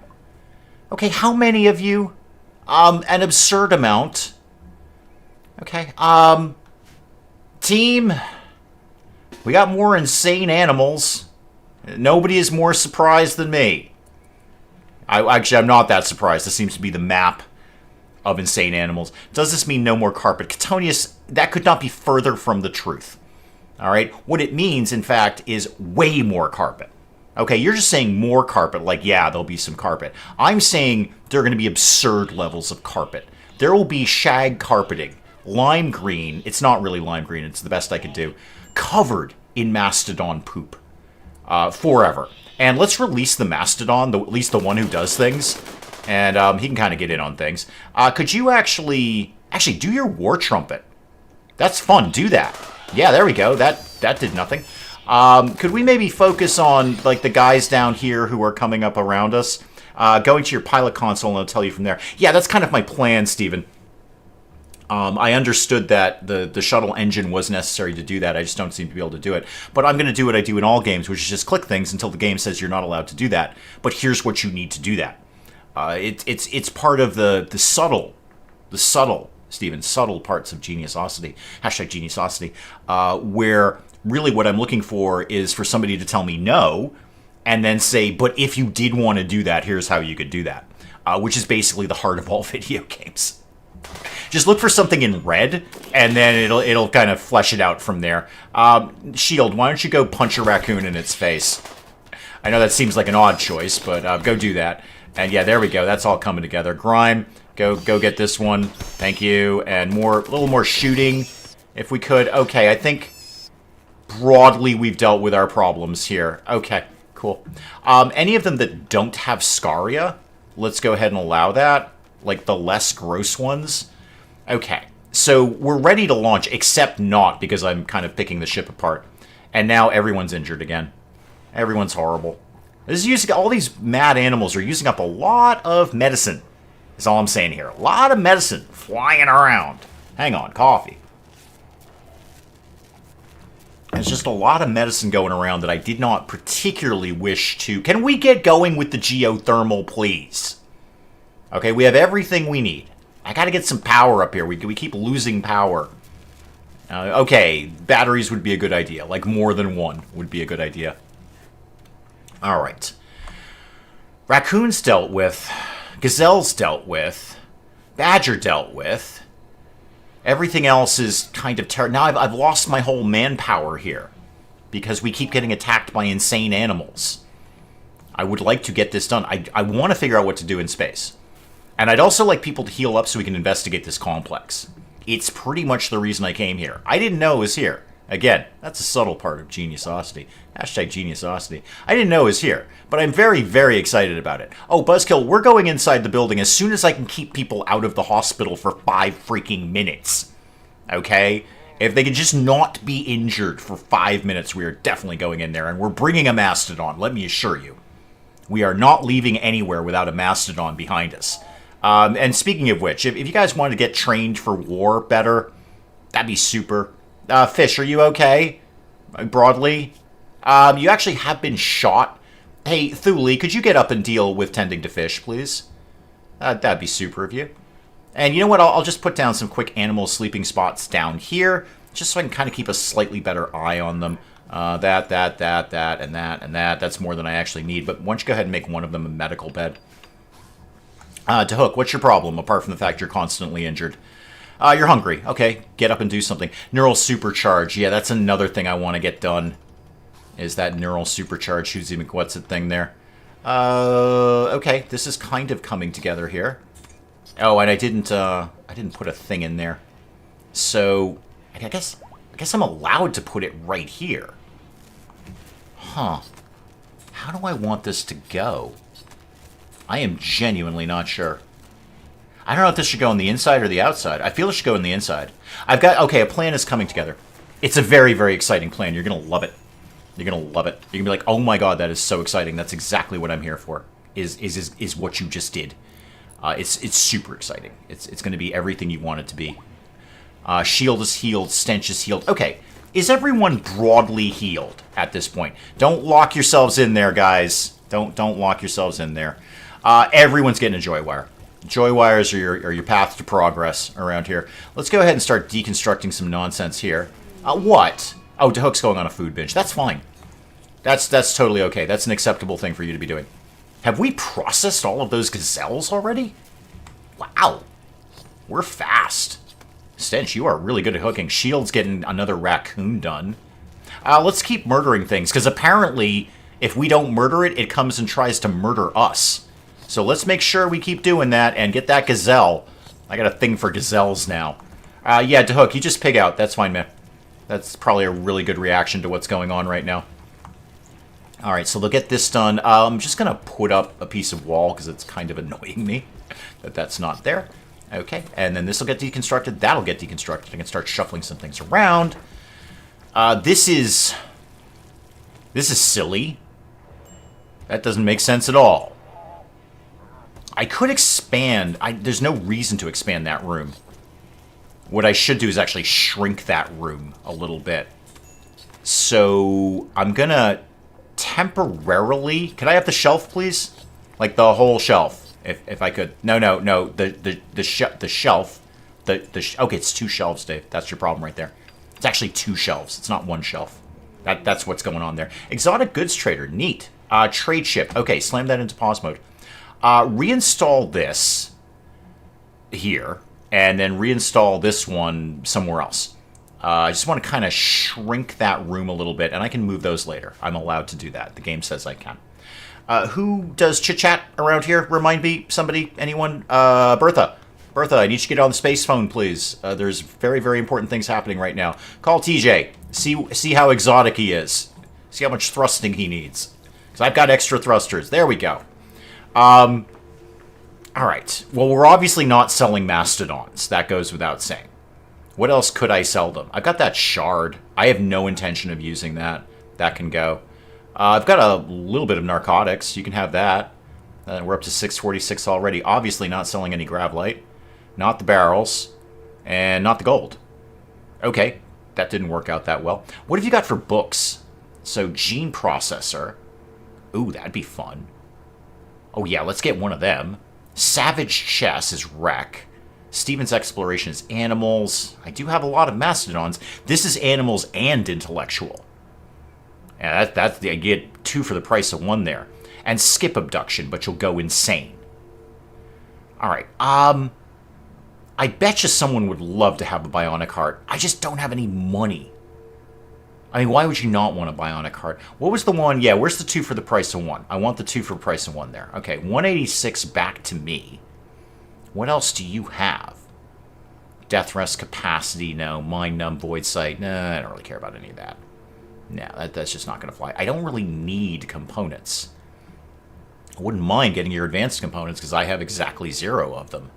Okay, how many of you? An absurd amount. Okay, team, we got more insane animals. Nobody is more surprised than me. I'm not that surprised. This seems to be the map of insane animals. Does this mean no more carpet? Catonius, that could not be further from the truth. All right? What it means, in fact, is way more carpet. Okay, you're just saying more carpet, like, yeah, there'll be some carpet. I'm saying there are going to be absurd levels of carpet. There will be shag carpeting, lime green. It's not really lime green. It's the best I could do. Covered in mastodon poop. Forever. And let's release the Mastodon, at least the one who does things. And he can kind of get in on things. Could you actually do your war trumpet? That's fun. Do that. Yeah, there we go. That did nothing. Could we maybe focus on, like, the guys down here who are coming up around us? Going to your pilot console, and I'll tell you from there. Yeah, that's kind of my plan, Steven. I understood that the shuttle engine was necessary to do that. I just don't seem to be able to do it. But I'm going to do what I do in all games, which is just click things until the game says you're not allowed to do that. But here's what you need to do that. It's part of the subtle, Steven, subtle parts of geniusosity. Hashtag geniusosity. Where really what I'm looking for is for somebody to tell me no, and then say, but if you did want to do that, here's how you could do that. Which is basically the heart of all video games. Just look for something in red, and then it'll kind of flesh it out from there. Shield, why don't you go punch a raccoon in its face? I know that seems like an odd choice, but go do that. And yeah, there we go. That's all coming together. Grime, go get this one. Thank you. And a little more shooting, if we could. Okay, I think broadly we've dealt with our problems here. Okay, cool. Any of them that don't have scaria, let's go ahead and allow that. Like the less gross ones. Okay, so we're ready to launch, except not, because I'm kind of picking the ship apart. And now everyone's injured again. Everyone's horrible. This is using, all these mad animals are using up a lot of medicine. That's all I'm saying here. A lot of medicine flying around. Hang on, coffee. There's just a lot of medicine going around that I did not particularly wish to... Can we get going with the geothermal, please? Okay, we have everything we need. I gotta get some power up here. We keep losing power. Okay, batteries would be a good idea. Like, more than one would be a good idea. Alright. Raccoons dealt with. Gazelles dealt with. Badger dealt with. Everything else is kind of terrible. Now I've lost my whole manpower here. Because we keep getting attacked by insane animals. I would like to get this done. I want to figure out what to do in space. And I'd also like people to heal up so we can investigate this complex. It's pretty much the reason I came here. I didn't know it was here. Again, that's a subtle part of geniusosity. Hashtag geniusosity. I didn't know it was here, but I'm very, very excited about it. Oh, Buzzkill, we're going inside the building as soon as I can keep people out of the hospital for 5 freaking minutes. Okay? If they could just not be injured for 5 minutes, we are definitely going in there. And we're bringing a mastodon, let me assure you. We are not leaving anywhere without a mastodon behind us. And speaking of which, if you guys want to get trained for war better, that'd be super. Fish, are you okay? Broadly? You actually have been shot. Hey, Thule, could you get up and deal with tending to fish, please? That'd be super of you. And you know what? I'll just put down some quick animal sleeping spots down here, just so I can kind of keep a slightly better eye on them. That, and that, and that. That's more than I actually need. But why don't you go ahead and make one of them a medical bed? To Hook, what's your problem, apart from the fact you're constantly injured? You're hungry. Okay, get up and do something. Neural supercharge. Yeah, that's another thing I want to get done. Is that neural supercharge Shoozy McWhat's-it thing there. Okay, this is kind of coming together here. Oh, and I didn't put a thing in there. So, I guess I'm allowed to put it right here. Huh. How do I want this to go? I am genuinely not sure. I don't know if this should go on the inside or the outside. I feel it should go on the inside. Okay, a plan is coming together. It's a very, very exciting plan. You're going to love it. You're going to love it. You're going to be like, oh my god, that is so exciting. That's exactly what I'm here for, is what you just did. It's super exciting. It's going to be everything you want it to be. Shield is healed. Stench is healed. Okay, is everyone broadly healed at this point? Don't lock yourselves in there, guys. Don't lock yourselves in there. Everyone's getting a joy wire. Joy wires are your path to progress around here. Let's go ahead and start deconstructing some nonsense here. What? Oh, DeHook's going on a food binge. That's fine. That's totally okay. That's an acceptable thing for you to be doing. Have we processed all of those gazelles already? Wow. We're fast. Stench, you are really good at hooking. Shield's getting another raccoon done. Let's keep murdering things, because apparently, if we don't murder it, it comes and tries to murder us. So let's make sure we keep doing that and get that gazelle. I got a thing for gazelles now. Yeah, DeHook, you just pig out. That's fine, man. That's probably a really good reaction to what's going on right now. Alright, so they'll get this done. I'm just going to put up a piece of wall because it's kind of annoying me that that's not there. Okay, and then this will get deconstructed. That'll get deconstructed. I can start shuffling some things around. This is silly. That doesn't make sense at all. I could expand. There's no reason to expand that room. What I should do is actually shrink that room a little bit. So I'm going to temporarily... Can I have the shelf, please? Like the whole shelf. If I could. No, no, no. The shelf. Okay, it's 2 shelves, Dave. That's your problem right there. It's actually 2 shelves. It's not 1 shelf. That's what's going on there. Exotic goods trader. Neat. Trade ship. Okay, slam that into pause mode. Reinstall this here, and then reinstall this one somewhere else. I just want to kind of shrink that room a little bit, and I can move those later. I'm allowed to do that. The game says I can. Who does chit-chat around here? Remind me, somebody, anyone? Bertha. Bertha, I need you to get on the space phone, please. There's very, very important things happening right now. Call TJ. See how exotic he is. See how much thrusting he needs. Because I've got extra thrusters. There we go. All right. Well, we're obviously not selling mastodons. That goes without saying. What else could I sell them? I've got that shard. I have no intention of using that. That can go. I've got a little bit of narcotics. You can have that. We're up to 646 already. Obviously not selling any gravlite. Not the barrels. And not the gold. Okay. That didn't work out that well. What have you got for books? So, gene processor. Ooh, that'd be fun. Oh, yeah, let's get one of them. Savage Chess is wreck. Stephen's Exploration is animals. I do have a lot of mastodons. This is animals and intellectual. Yeah, that's I get 2 for the price of 1 there. And skip abduction, but you'll go insane. All right. I bet you someone would love to have a bionic heart. I just don't have any money. I mean, why would you not want a bionic heart? What was the one? Yeah, where's the 2 for the price of 1? I want the 2 for the price of 1 there. Okay, 186 back to me. What else do you have? Death rest capacity, no. Mind numb, void sight, nah, I don't really care about any of that. No, that's just not going to fly. I don't really need components. I wouldn't mind getting your advanced components because I have exactly 0 of them.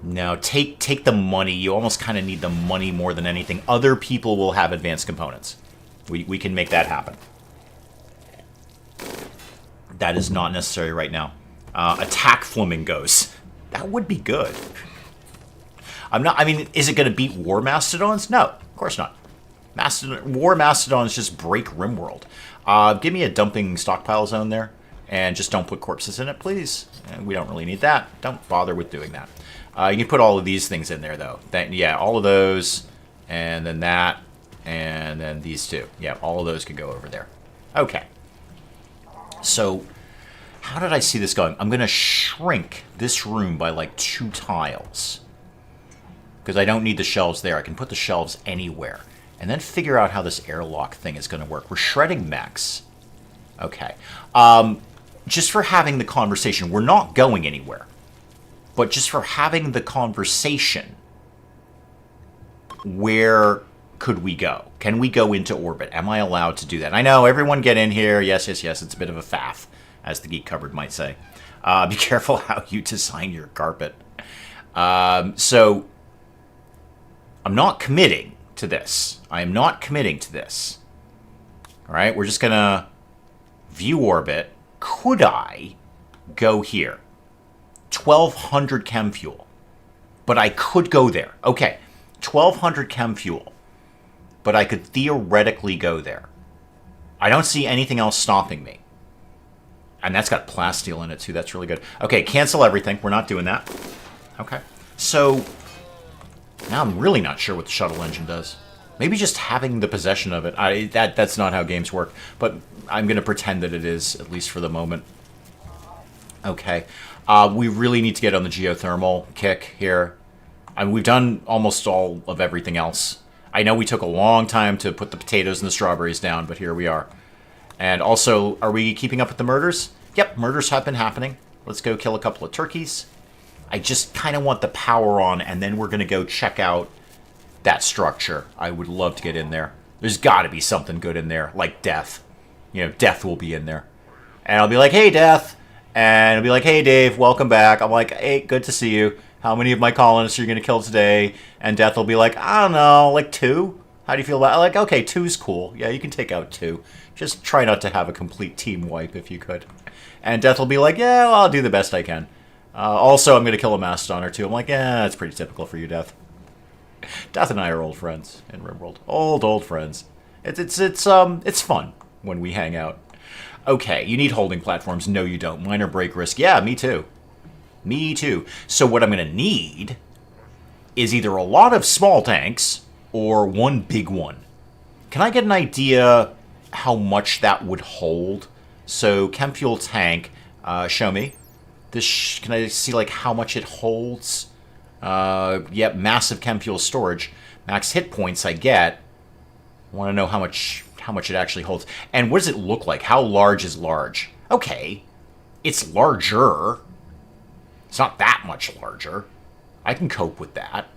No, take the money. You almost kind of need the money more than anything. Other people will have advanced components. We can make that happen. That is not necessary right now. Attack flamingos. That would be good. I mean, is it going to beat War Mastodons? No, of course not. War Mastodons just break RimWorld. Give me a dumping stockpile zone there. And just don't put corpses in it, please. We don't really need that. Don't bother with doing that. You can put all of these things in there, though. Yeah, all of those, and then that, and then these 2. Yeah, all of those can go over there. Okay. So, how did I see this going? I'm going to shrink this room by, like, 2 tiles. Because I don't need the shelves there. I can put the shelves anywhere. And then figure out how this airlock thing is going to work. We're shredding mechs. Okay. Just for having the conversation. We're not going anywhere. But just for having the conversation, where could we go? Can we go into orbit? Am I allowed to do that? I know, everyone get in here. Yes, yes, yes. It's a bit of a faff, as the Geek Cupboard might say. Be careful how you design your carpet. So, I'm not committing to this. I am not committing to this. All right, we're just going to view orbit. Could I go here? 1,200 chem fuel. But I could go there. Okay, 1,200 chem fuel. But I could theoretically go there. I don't see anything else stopping me. And that's got plasteel in it, too. That's really good. Okay, cancel everything. We're not doing that. Okay. So, now I'm really not sure what the shuttle engine does. Maybe just having the possession of it. That's not how games work. But I'm going to pretend that it is, at least for the moment. Okay. We really need to get on the geothermal kick here. We've done almost all of everything else. I know we took a long time to put the potatoes and the strawberries down, but here we are. And also, are we keeping up with the murders? Yep, murders have been happening. Let's go kill a couple of turkeys. I just kind of want the power on, and then we're going to go check out that structure. I would love to get in there. There's got to be something good in there, like Death. You know, Death will be in there. And I'll be like, hey, Death. And it'll be like, hey, Dave, welcome back. I'm like, hey, good to see you. How many of my colonists are you going to kill today? And Death will be like, I don't know, like 2? How do you feel about it? Like, okay, 2's cool. Yeah, you can take out 2. Just try not to have a complete team wipe if you could. And Death will be like, yeah, well, I'll do the best I can. Also, I'm going to kill a mastodon or 2. I'm like, yeah, that's pretty typical for you, Death. Death and I are old friends in RimWorld. Old friends. It's fun when we hang out. Okay, you need holding platforms. No, you don't. Minor break risk. Yeah, me too. Me too. So what I'm going to need is either a lot of small tanks or one big one. Can I get an idea how much that would hold? So chem fuel tank, show me. This can I see like how much it holds? Yep, massive chem fuel storage. Max hit points I get. I want to know how much it actually holds. And what does it look like? How large is large? Okay, it's larger. It's not that much larger. I can cope with that.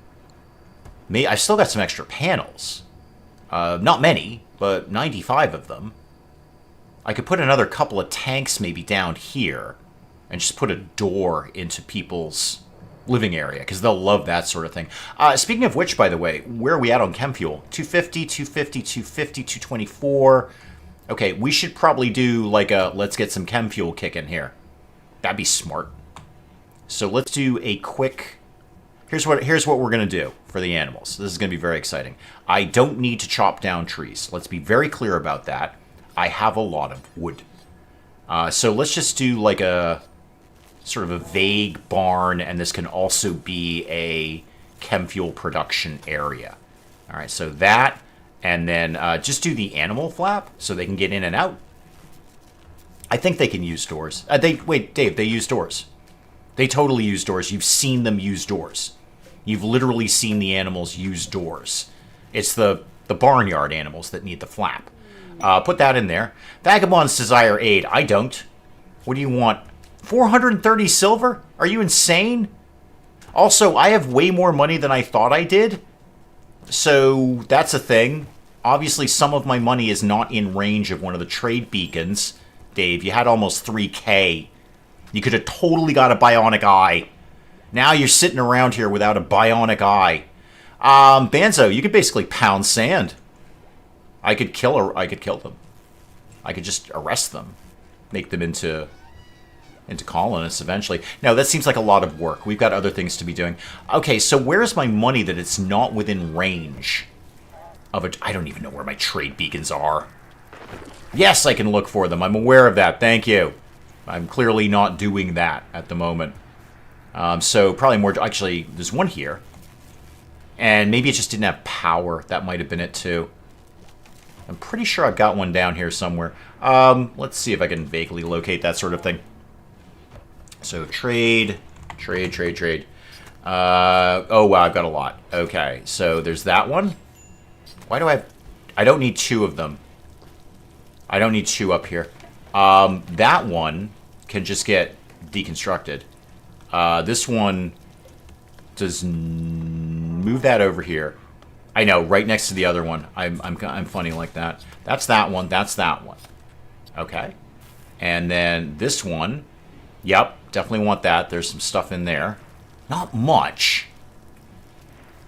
I still got some extra panels. Not many, but 95 of them. I could put another couple of tanks maybe down here and just put a door into people's living area, because they'll love that sort of thing. Speaking of which, by the way, where are we at on chem fuel? 250, 250, 250, 224. Okay, we should probably do like a let's get some chem fuel kick in here. That'd be smart. So let's do a quick... Here's what we're going to do for the animals. This is going to be very exciting. I don't need to chop down trees. Let's be very clear about that. I have a lot of wood. So let's just do like a sort of a vague barn, and this can also be a chem fuel production area. All right, so that, and then just do the animal flap so they can get in and out. I think they can use doors. Wait, Dave, they use doors. They totally use doors. You've seen them use doors. You've literally seen the animals use doors. It's the barnyard animals that need the flap. Put that in there. Vagabonds desire aid. I don't. What do you want? 430 silver? Are you insane? Also, I have way more money than I thought I did. So that's a thing. Obviously, some of my money is not in range of one of the trade beacons. Dave, you had almost 3K. You could have totally got a bionic eye. Now you're sitting around here without a bionic eye. Banzo, you could basically pound sand. I could kill them. I could just arrest them. Make them into colonists eventually. No, that seems like a lot of work. We've got other things to be doing. Okay, so where's my money that it's not within range of a... I don't even know where my trade beacons are. Yes, I can look for them. I'm aware of that. Thank you. I'm clearly not doing that at the moment. So probably more... Actually, there's one here. And maybe it just didn't have power. That might have been it too. I'm pretty sure I've got one down here somewhere. Let's see if I can vaguely locate that sort of thing. So trade. Oh, wow, I've got a lot. Okay, so there's that one. Why do I don't need two of them. I don't need two up here. That one can just get deconstructed. This one does move that over here. I know, right next to the other one. I'm funny like that. That's that one. That's that one. Okay. And then this one. Yep, definitely want that. There's some stuff in there. Not much.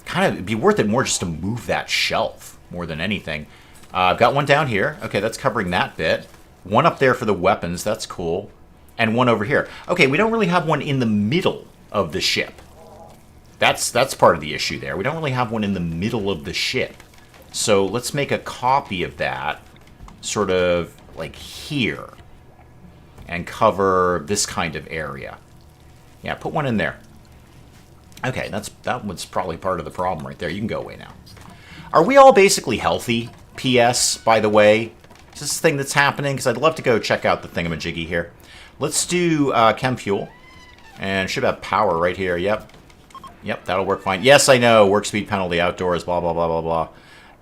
Kind of, it'd be worth it more just to move that shelf more than anything. I've got one down here. Okay, that's covering that bit. One up there for the weapons. That's cool. And one over here. Okay, we don't really have one in the middle of the ship. That's part of the issue there. We don't really have one in the middle of the ship. So let's make a copy of that sort of like here and cover this kind of area. Yeah, put one in there. Okay, that was probably part of the problem right there. You can go away now. Are we all basically healthy? P.S., by the way, is this a thing that's happening? Because I'd love to go check out the thingamajiggy here. Let's do chem fuel. And should have power right here. Yep. Yep, that'll work fine. Yes, I know. Work speed penalty outdoors, blah, blah, blah, blah, blah.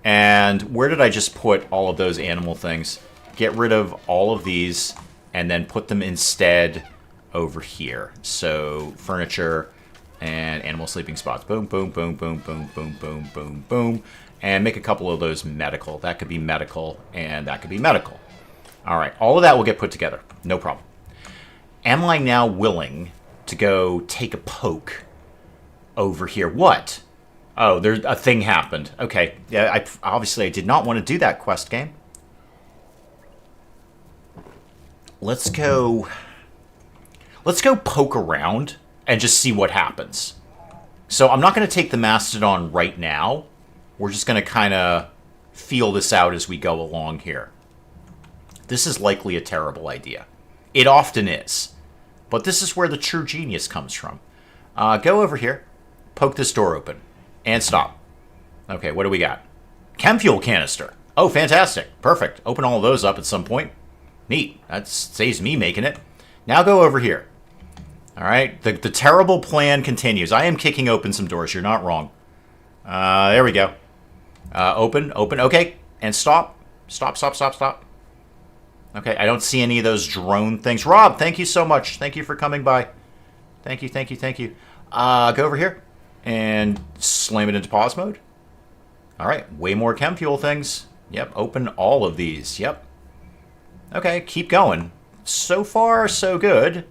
And where did I just put all of those animal things? Get rid of all of these and then put them instead over here. So furniture and animal sleeping spots. Boom, boom, boom, boom, boom, boom, boom, boom, boom. And make a couple of those medical. That could be medical and that could be medical. All right, all of that will get put together. No problem. Am I now willing to go take a poke over here? What? Oh, there's a thing happened. Okay, yeah. Obviously I did not want to do that quest game. Let's go poke around and just see what happens. So I'm not going to take the Mastodon right now. We're just going to kind of feel this out as we go along here. this is likely a terrible idea. It often is. But this is where the true genius comes from. Go over here, poke this door open, and stop. Okay, what do we got? Chem fuel canister. Oh, fantastic. Perfect. Open all of those up at some point. Neat. That saves me making it. Now go over here. All right, the terrible plan continues. I am kicking open some doors. You're not wrong. There we go. Open. Okay, and stop. Stop. Okay, I don't see any of those drone things. Rob, thank you so much. Thank you for coming by. Thank you. Go over here and slam it into pause mode. All right, way more chem fuel things. Yep, open all of these. Yep. Okay, keep going. So far, so good.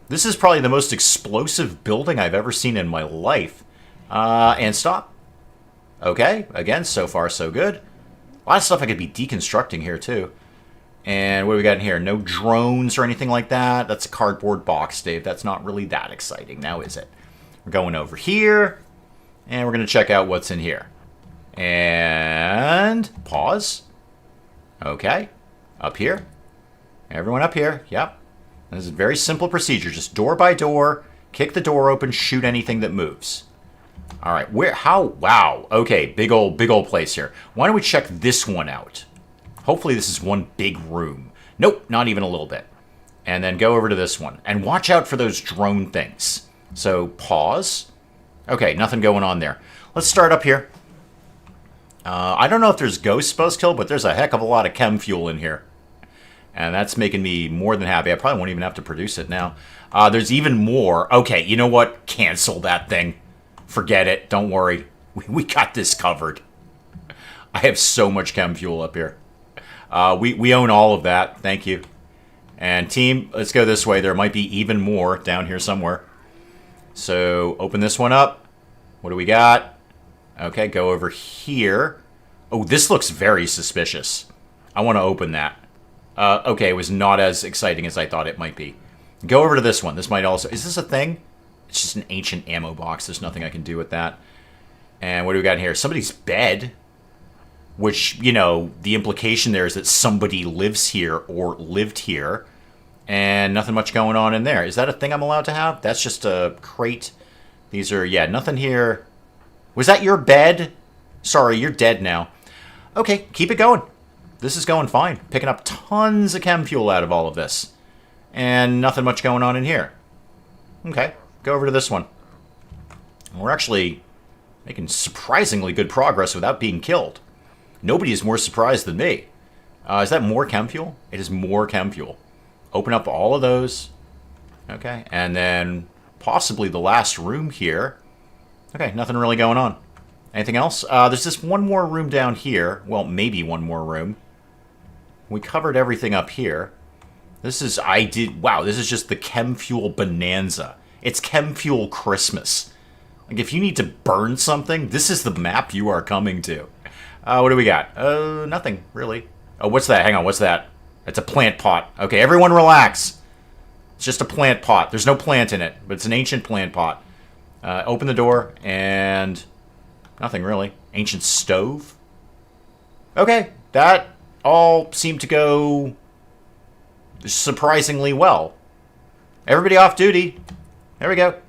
This is probably the most explosive building I've ever seen in my life. And stop. Okay, again, so far, so good. A lot of stuff I could be deconstructing here, too. And what do we got in here? No drones or anything like that. That's a cardboard box, Dave. That's not really that exciting now, is it? We're going over here, and we're going to check out what's in here. And pause. Okay. Up here. Everyone up here. Yep. This is a very simple procedure. Just door by door, kick the door open, shoot anything that moves. All right. Wow. Okay. Big old place here. Why don't we check this one out? Hopefully this is one big room. Nope, not even a little bit. And then go over to this one. And watch out for those drone things. So, pause. Okay, nothing going on there. Let's start up here. I don't know if there's ghost buzzkill, but there's a heck of a lot of chem fuel in here. And that's making me more than happy. I probably won't even have to produce it now. There's even more. Okay, you know what? Cancel that thing. Forget it. Don't worry. We got this covered. I have so much chem fuel up here. We own all of that. Thank you. And team, let's go this way. There might be even more down here somewhere. So open this one up. What do we got? Okay, go over here. Oh, this looks very suspicious. I want to open that. Okay, it was not as exciting as I thought it might be. Go over to this one. This might also... Is this a thing? It's just an ancient ammo box. There's nothing I can do with that. And what do we got here? Somebody's bed. Which, you know, the implication there is that somebody lives here or lived here. And nothing much going on in there. Is that a thing I'm allowed to have? That's just a crate. These are, yeah, nothing here. Was that your bed? Sorry, you're dead now. Okay, keep it going. This is going fine. Picking up tons of chem fuel out of all of this. And nothing much going on in here. Okay, go over to this one. We're actually making surprisingly good progress without being killed. Nobody is more surprised than me. Is that more chem fuel? It is more chem fuel. Open up all of those. Okay, and then possibly the last room here. Okay, nothing really going on. Anything else? There's just one more room down here. Well, maybe one more room. We covered everything up here. This is, wow, this is just the chem fuel bonanza. It's chem fuel Christmas. Like, if you need to burn something, this is the map you are coming to. What do we got? Nothing, really. Oh, what's that? Hang on, what's that? It's a plant pot. Okay, everyone relax. It's just a plant pot. There's no plant in it, but it's an ancient plant pot. Open the door, and nothing, really. Ancient stove. Okay, that all seemed to go surprisingly well. Everybody off duty. There we go.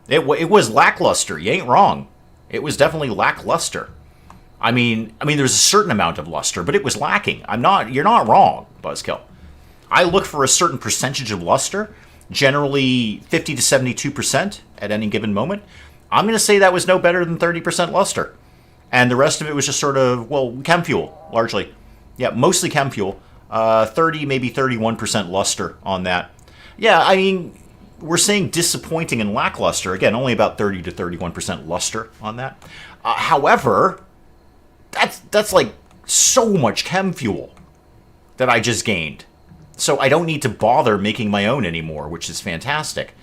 It was lackluster. You ain't wrong. It was definitely lackluster. I mean, there's a certain amount of luster, but it was lacking. You're not wrong, Buzzkill. I look for a certain percentage of luster, generally 50 to 72% at any given moment. I'm going to say that was no better than 30% luster. And the rest of it was just sort of, well, chem fuel, largely. Yeah, mostly chem fuel. 30, maybe 31% luster on that. Yeah, I mean, we're saying disappointing and lackluster. Again, only about 30 to 31% luster on that. However, that's like so much chem fuel that I just gained. So I don't need to bother making my own anymore, which is fantastic.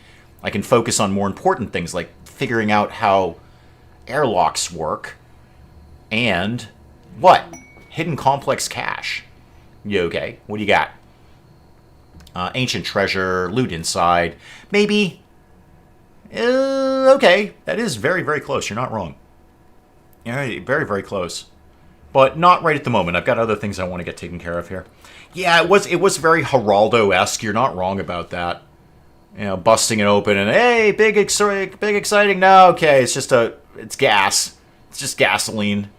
I can focus on more important things like figuring out how airlocks work and what? Hidden complex cache. You okay? What do you got? Ancient treasure, loot inside. Maybe. Okay. That is very, very close. You're not wrong. All right, very, very close. but not right at the moment. I've got other things I want to get taken care of here. Yeah, it was very Geraldo-esque. You're not wrong about that. You know, busting it open and, hey, big exciting. No, okay, it's gas. It's just gasoline.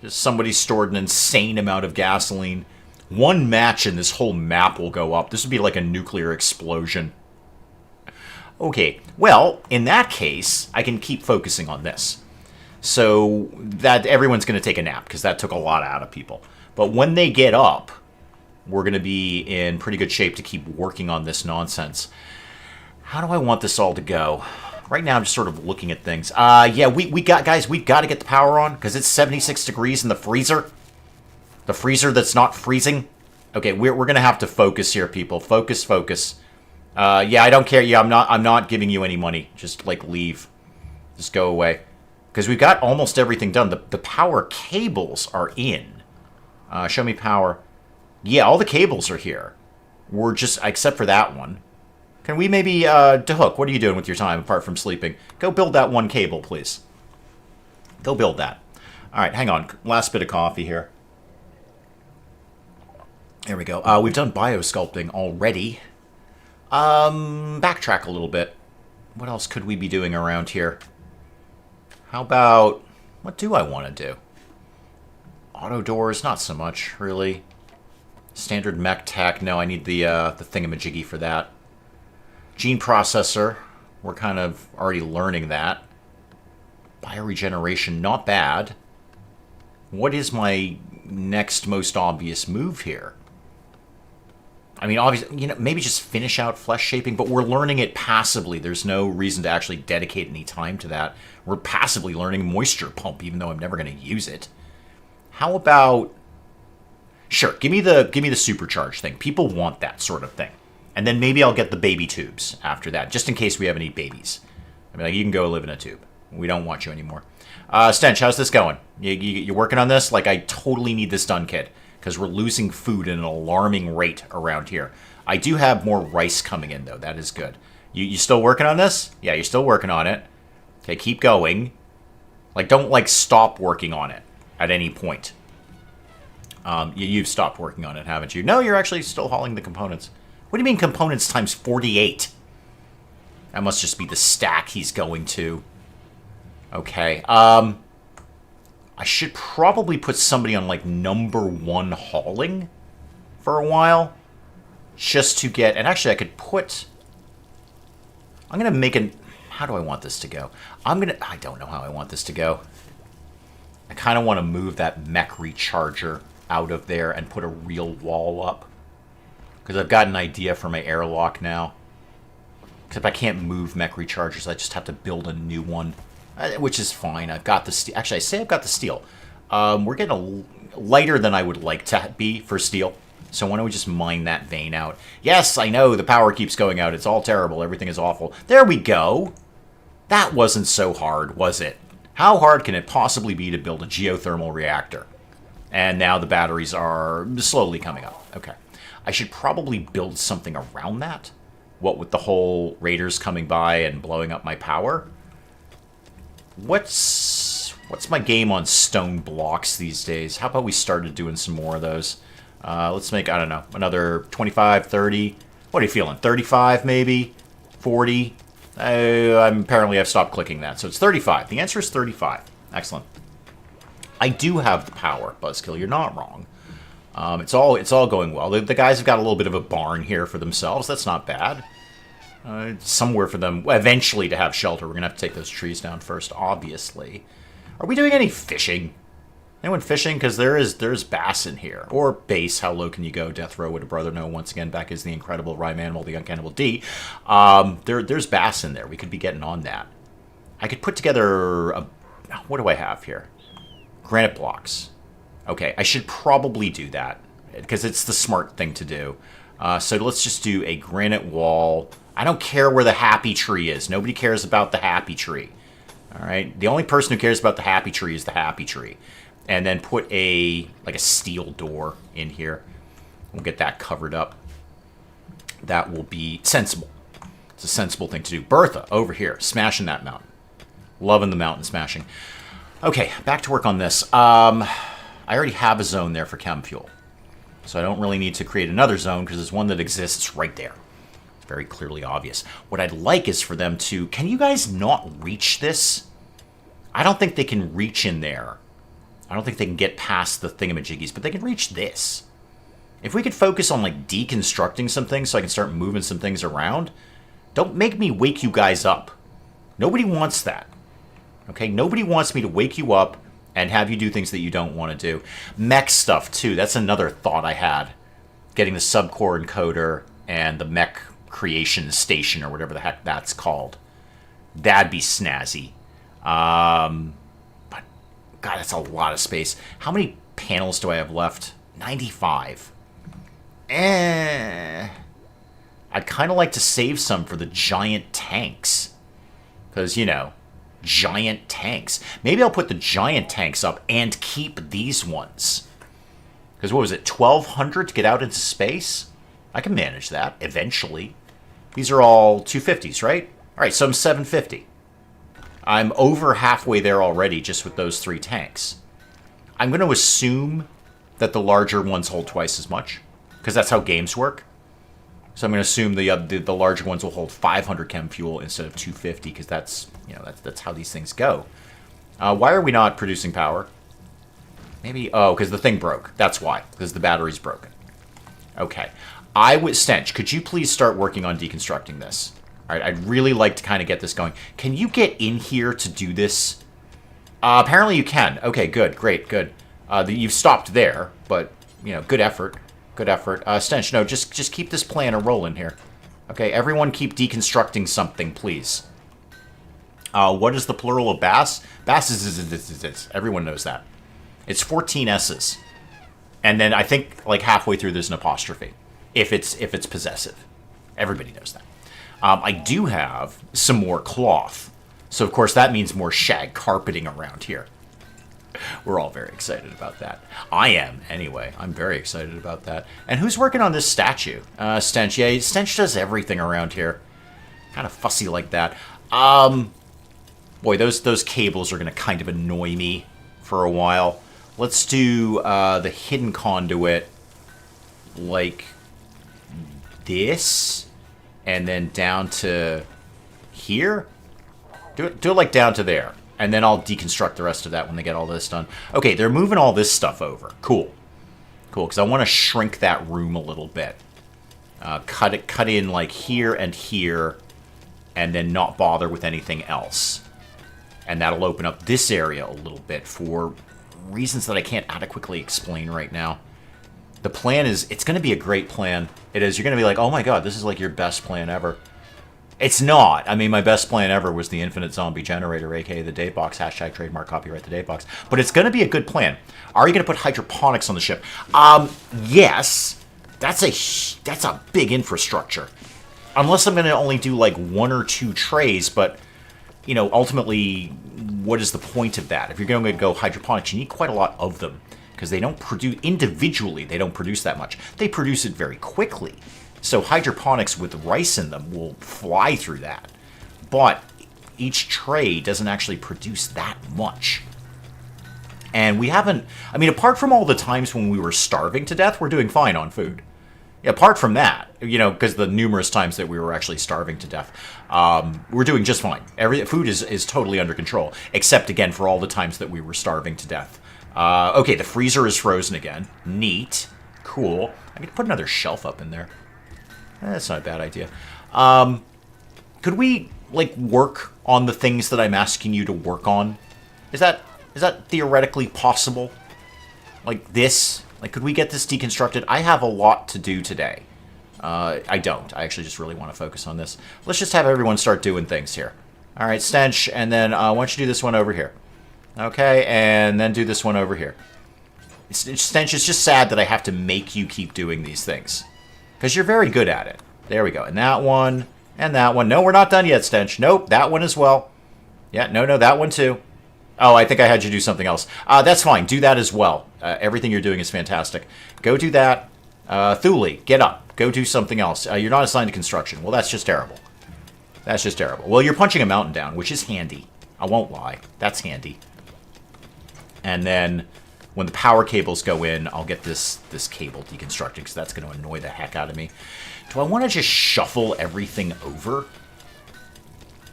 Just somebody stored an insane amount of gasoline. One match and this whole map will go up. This would be like a nuclear explosion. Okay, well, in that case, I can keep focusing on this. So that everyone's going to take a nap, because that took a lot out of people. But when they get up, we're going to be in pretty good shape to keep working on this nonsense. How do I want this all to go? Right now, I'm just sort of looking at things. Yeah, we got to get the power on, because it's 76 degrees in the freezer. The freezer that's not freezing. Okay, we're going to have to focus here, people. Focus. Yeah, I don't care. Yeah, I'm not giving you any money. Just, like, leave. Just go away. Because we've got almost everything done. The power cables are in. Show me power. Yeah, all the cables are here. We're just, except for that one. Can we maybe, DeHook, what are you doing with your time apart from sleeping? Go build that one cable, please. Go build that. All right, hang on. Last bit of coffee here. There we go. We've done biosculpting already. Backtrack a little bit. What else could we be doing around here? How about... What do I want to do? Auto doors? Not so much, really. Standard mech tech? No, I need the thingamajiggy for that. Gene processor. We're kind of already learning that. Bioregeneration, not bad. What is my next most obvious move here? I mean, obviously, you know, maybe just finish out flesh shaping, but we're learning it passively. There's no reason to actually dedicate any time to that. We're passively learning moisture pump, even though I'm never going to use it. How about... Sure, give me the supercharge thing. People want that sort of thing. And then maybe I'll get the baby tubes after that, just in case we have any babies. I mean, like, you can go live in a tube. We don't want you anymore. Stench, how's this going? You working on this? Like, I totally need this done, kid, because we're losing food at an alarming rate around here. I do have more rice coming in, though. That is good. You still working on this? Yeah, you're still working on it. Okay, keep going. Like, don't, like, stop working on it at any point. You've stopped working on it, haven't you? No, you're actually still hauling the components. What do you mean components times 48? That must just be the stack he's going to. Okay. I should probably put somebody on, like, #1 hauling for a while. Just to get... And actually, I could put... I'm going to make an... How do I want this to go? I don't know how I want this to go. I kind of want to move that mech recharger out of there and put a real wall up. Because I've got an idea for my airlock now. Except I can't move mech rechargers. I just have to build a new one. Which is fine. I've got the steel. Actually, I say I've got the steel. We're getting lighter than I would like to be for steel. So why don't we just mine that vein out? Yes, I know. The power keeps going out. It's all terrible. Everything is awful. There we go. That wasn't so hard, was it? How hard can it possibly be to build a geothermal reactor? And now the batteries are slowly coming up. Okay. I should probably build something around that. What with the whole raiders coming by and blowing up my power. What's my game on stone blocks these days? How about we started doing some more of those? Let's make, I don't know, another 25, 30. What are you feeling? 35 maybe? 40? Apparently I've stopped clicking that. So it's 35. The answer is 35. Excellent. I do have the power, Buzzkill. You're not wrong. It's all going well. The guys have got a little bit of a barn here for themselves. That's not bad. Somewhere for them eventually to have shelter. We're going to have to take those trees down first, obviously. Are we doing any fishing? Anyone fishing? Because there's bass in here. Or bass. How low can you go? Death Row would a brother know. Once again, back is the incredible rhyme animal, the uncannibal D. There's bass in there. We could be getting on that. I could put together a... What do I have here? Granite blocks. Okay, I should probably do that. Because it's the smart thing to do. So let's just do a granite wall. I don't care where the happy tree is. Nobody cares about the happy tree. All right? The only person who cares about the happy tree is the happy tree. And then put a steel door in here. We'll get that covered up. That will be sensible. It's a sensible thing to do. Bertha, over here, smashing that mountain. Loving the mountain smashing. Okay, back to work on this. I I already have a zone there for chem fuel. So I don't really need to create another zone because there's one that exists right there. It's very clearly obvious. What I'd like is for them to... Can you guys not reach this? I don't think they can reach in there. I don't think they can get past the thingamajiggies, but they can reach this. If we could focus on, like, deconstructing some things so I can start moving some things around, don't make me wake you guys up. Nobody wants that. Okay? Nobody wants me to wake you up and have you do things that you don't want to do. Mech stuff, too. That's another thought I had. Getting the subcore encoder and the mech creation station, or whatever the heck that's called. That'd be snazzy. But, God, that's a lot of space. How many panels do I have left? 95. I'd kind of like to save some for the giant tanks. Because, you know... Giant tanks. Maybe I'll put the giant tanks up and keep these ones. Because what was it, 1,200 to get out into space? I can manage that, eventually. These are all 250s, right? Alright, so I'm 750. I'm over halfway there already just with those 3 tanks. I'm going to assume that the larger ones hold twice as much. Because that's how games work. So I'm going to assume the larger ones will hold 500 chem fuel instead of 250, because that's, you know, that's how these things go. Why are we not producing power? Maybe, oh, because the thing broke. That's why, because the battery's broken. Okay. Stench, could you please start working on deconstructing this? All right, I'd really like to kind of get this going. Can you get in here to do this? Apparently you can. Okay, good, great, good. You've stopped there, but, you know, good effort. Good effort. Stench, no, just keep this plan a-rolling here. Okay, everyone keep deconstructing something, please. What is the plural of bass? Bass is. Everyone knows that. It's 14 S's. And then I think, like, halfway through there's an apostrophe. If it's possessive. Everybody knows that. I do have some more cloth. So, of course, that means more shag carpeting around here. We're all very excited about that. I am, anyway. I'm very excited about that. And who's working on this statue? Stench. Yeah, Stench does everything around here. Kind of fussy like that. Boy, those cables are going to kind of annoy me for a while. Let's do the hidden conduit like this. And then down to here. Do it like down to there. And then I'll deconstruct the rest of that when they get all this done. Okay, they're moving all this stuff over. Cool. Cool, because I want to shrink that room a little bit. Cut in like here and here, and then not bother with anything else. And that'll open up this area a little bit for reasons that I can't adequately explain right now. The plan is, it's going to be a great plan. It is. You're going to be like, oh my god, this is like your best plan ever. It's not. I mean, my best plan ever was the infinite zombie generator, aka the Datebox, hashtag trademark copyright the Datebox. But it's going to be a good plan. Are you going to put hydroponics on the ship? Yes. That's a big infrastructure. Unless I'm going to only do like 1 or 2 trays, but, you know, ultimately, what is the point of that? If you're going to go hydroponics, you need quite a lot of them. Because they don't produce, individually, they don't produce that much. They produce it very quickly. So hydroponics with rice in them will fly through that. But each tray doesn't actually produce that much. And we haven't... I mean, apart from all the times when we were starving to death, we're doing fine on food. Apart from that, you know, because the numerous times that we were actually starving to death, we're doing just fine. Food is totally under control. Except, again, for all the times that we were starving to death. Okay, the freezer is frozen again. Neat. Cool. I could put another shelf up in there. That's not a bad idea. Could we, like, work on the things that I'm asking you to work on? Is that theoretically possible? Like this? Like, could we get this deconstructed? I have a lot to do today. I don't. I actually just really want to focus on this. Let's just have everyone start doing things here. All right, Stench, and then why don't you do this one over here? Okay, and then do this one over here. Stench, it's just sad that I have to make you keep doing these things. Because you're very good at it. There we go. And that one. And that one. No, we're not done yet, Stench. Nope, that one as well. Yeah, no, that one too. Oh, I think I had you do something else. That's fine. Do that as well. Everything you're doing is fantastic. Go do that. Thule, get up. Go do something else. You're not assigned to construction. Well, that's just terrible. That's just terrible. Well, you're punching a mountain down, which is handy. I won't lie. That's handy. And then when the power cables go in, I'll get this cable deconstructed, because that's going to annoy the heck out of me. Do I want to just shuffle everything over?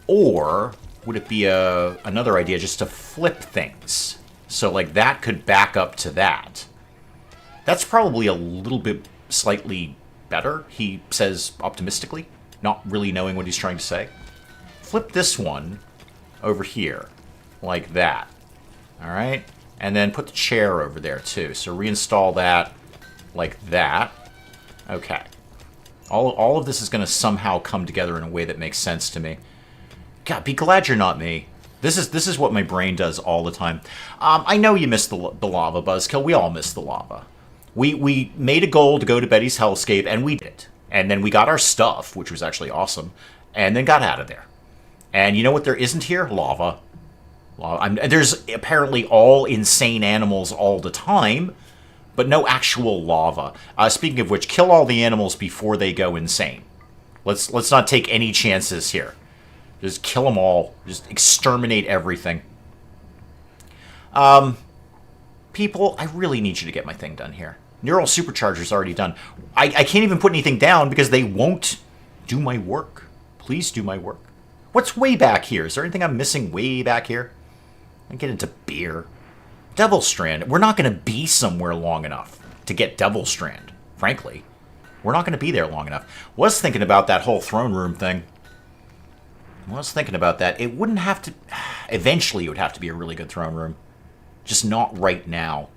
Or would it be another idea just to flip things? So, like, that could back up to that. That's probably a little bit slightly better, he says optimistically, not really knowing what he's trying to say. Flip this one over here, like that. All right? And then put the chair over there, too. So reinstall that like that. Okay. All of this is going to somehow come together in a way that makes sense to me. God, be glad you're not me. This is what my brain does all the time. I know you missed the lava, Buzzkill. We all missed the lava. We made a goal to go to Betty's Hellscape, and we did it. And then we got our stuff, which was actually awesome, and then got out of there. And you know what there isn't here? Lava. There's apparently all insane animals all the time, but no actual lava. Speaking of which, kill all the animals before they go insane. Let's not take any chances here. Just kill them all. Just exterminate everything. People, I really need you to get my thing done here. Neural Supercharger's already done. I can't even put anything down because they won't do my work. Please do my work. What's way back here? Is there anything I'm missing way back here? I get into beer. Devil Strand. We're not going to be somewhere long enough to get Devil Strand, frankly. We're not going to be there long enough. Was thinking about that whole throne room thing. Was thinking about that. It wouldn't have to... Eventually, it would have to be a really good throne room. Just not right now.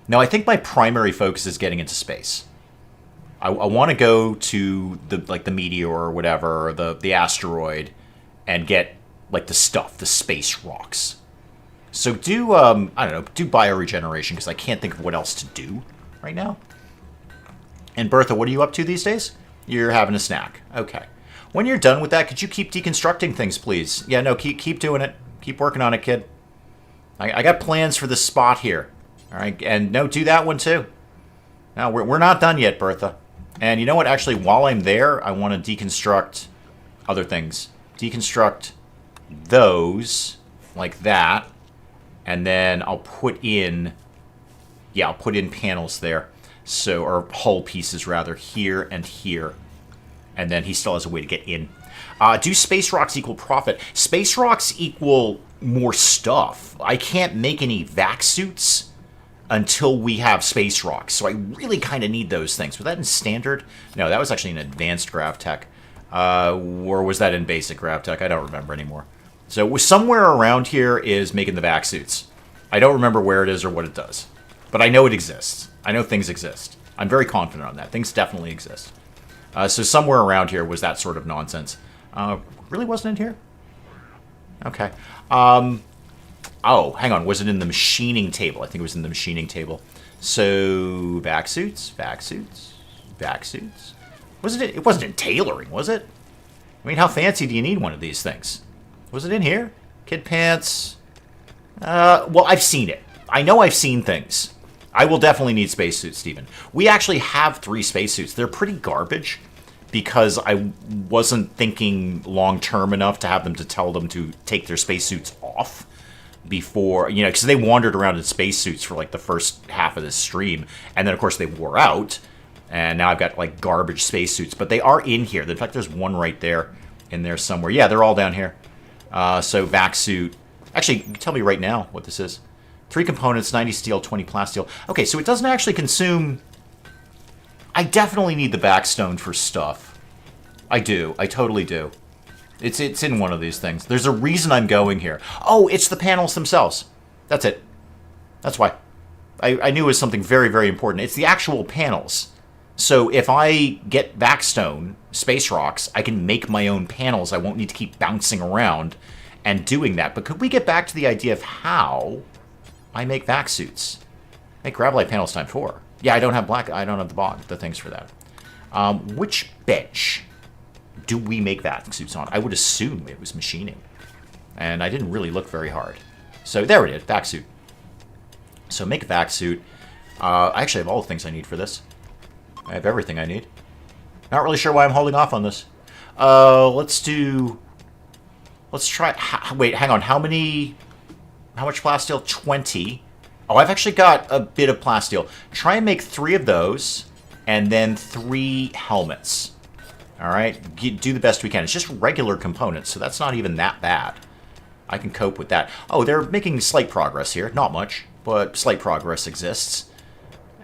No, I think my primary focus is getting into space. I want to go to the meteor or whatever, or the asteroid, and get like the stuff, the space rocks. So do I don't know, do bioregeneration, because I can't think of what else to do right now. And Bertha, what are you up to these days? You're having a snack. Okay. When you're done with that, could you keep deconstructing things, please? Yeah, no, keep doing it. Keep working on it, kid. I got plans for this spot here. All right, and no, do that one too. No, we're not done yet, Bertha. And you know what? Actually, while I'm there, I want to deconstruct other things. Deconstruct those like that, and then I'll put in, yeah, I'll put in panels there. So, or hull pieces rather, here and here. And then he still has a way to get in. Do space rocks equal profit? Space rocks equal more stuff. I can't make any vac suits until we have space rocks. So I really kind of need those things. Was that in standard? No, that was actually in advanced GravTech. Or was that in basic GravTech? I don't remember anymore. So somewhere around here is making the vac suits. I don't remember where it is or what it does. But I know it exists. I know things exist. I'm very confident on that. Things definitely exist. So somewhere around here was that sort of nonsense. Really wasn't in here? Okay. Oh, hang on. Was it in the machining table? I think it was in the machining table. So, vac suits, vac suits, vac suits. Wasn't it? It wasn't in tailoring, was it? I mean, how fancy do you need one of these things? Was it in here? Kid pants. Well, I've seen it. I know I've seen things. I will definitely need spacesuits, Steven. We actually have 3 spacesuits. They're pretty garbage because I wasn't thinking long-term enough to have them to tell them to take their spacesuits off before, you know, because they wandered around in spacesuits for like the first half of this stream, and then of course they wore out, and now I've got like garbage spacesuits, but they are in here. In fact, there's one right there in there somewhere. Yeah, they're all down here. So vac suit. Actually, tell me right now what this is. 3 components, 90 steel, 20 plasteel. Okay, so it doesn't actually consume... I definitely need the backstone for stuff. I do. I totally do. It's in one of these things. There's a reason I'm going here. Oh, it's the panels themselves. That's it. That's why. I knew it was something very, very important. It's the actual panels. So if I get backstone, space rocks, I can make my own panels. I won't need to keep bouncing around and doing that. But could we get back to the idea of how I make vac suits? Make gravelite panels time 4. Yeah, I don't have the things for that. Which bench do we make vac suits on? I would assume it was machining. And I didn't really look very hard. So there it is, vac suit. So make a vac suit. I actually have all the things I need for this. I have everything I need. Not really sure why I'm holding off on this. Let's try... wait, hang on. How much plasteel? 20. Oh, I've actually got a bit of plasteel. Try and make 3 of those, and then 3 helmets. All right? Do the best we can. It's just regular components, so that's not even that bad. I can cope with that. Oh, they're making slight progress here. Not much, but slight progress exists.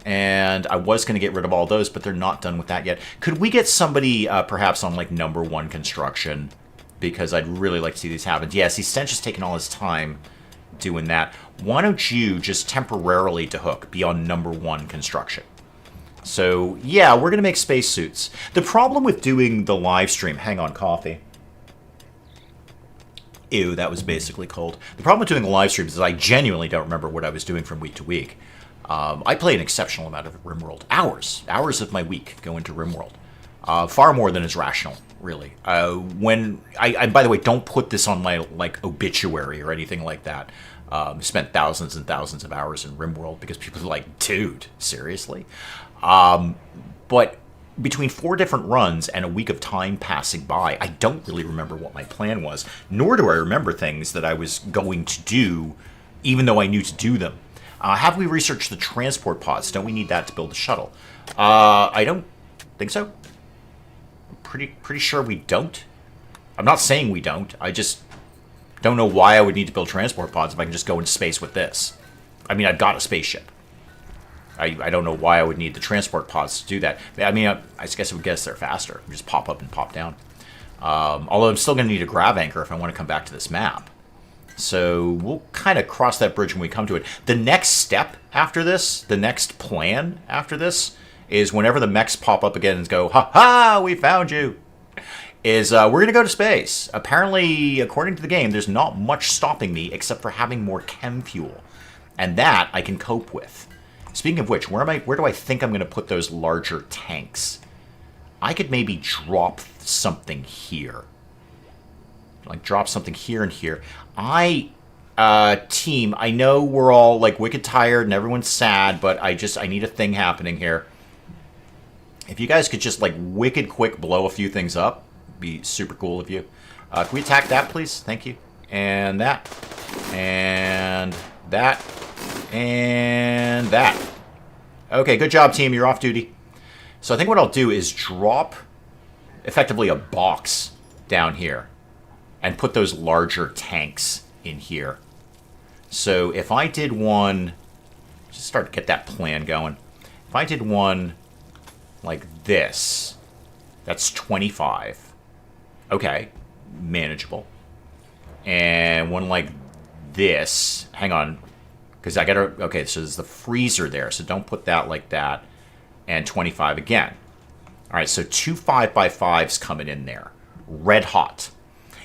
And I was going to get rid of all those, but they're not done with that yet. Could we get somebody perhaps on, like, #1 construction? Because I'd really like to see these happen. Yeah, see, Stench is taking all his time doing that. Why don't you just temporarily, to Hook, be on #1 construction? So, yeah, we're going to make spacesuits. The problem with doing the live stream... Hang on, coffee. Ew, that was basically cold. The problem with doing the live streams is I genuinely don't remember what I was doing from week to week. I play an exceptional amount of RimWorld. Hours of my week go into RimWorld. Far more than is rational, really. I by the way, don't put this on my like obituary or anything like that. Spent thousands and thousands of hours in RimWorld because people are like, dude, seriously? But between 4 different runs and a week of time passing by, I don't really remember what my plan was, nor do I remember things that I was going to do, even though I knew to do them. Have we researched the transport pods? Don't we need that to build the shuttle? I don't think so. I'm pretty sure we don't. I'm not saying we don't. I just don't know why I would need to build transport pods if I can just go into space with this. I mean, I've got a spaceship. I don't know why I would need the transport pods to do that. I mean, I guess I would guess they're faster. Just pop up and pop down. Although I'm still going to need a grav anchor if I want to come back to this map. So we'll kind of cross that bridge when we come to it. The next step after this, the next plan after this, is whenever the mechs pop up again and go, ha-ha, we found you, is we're going to go to space. Apparently, according to the game, there's not much stopping me except for having more chem fuel. And that I can cope with. Speaking of which, where do I think I'm going to put those larger tanks? I could maybe drop something here. Like, drop something here and here. Team, I know we're all, like, wicked tired and everyone's sad, but I need a thing happening here. If you guys could just, like, wicked quick blow a few things up, be super cool of you. Can we attack that, please? Thank you. And that. And that. And that. Okay, good job, team. You're off duty. So I think what I'll do is drop, effectively, a box down here. And put those larger tanks in here. So if I did one... Just start to get that plan going. If I did one like this, that's 25. Okay, manageable. And one like this... Hang on. Because I gotta... Okay, so there's the freezer there. So don't put that like that. And 25 again. Alright, so 2 5x5s coming in there. Red hot.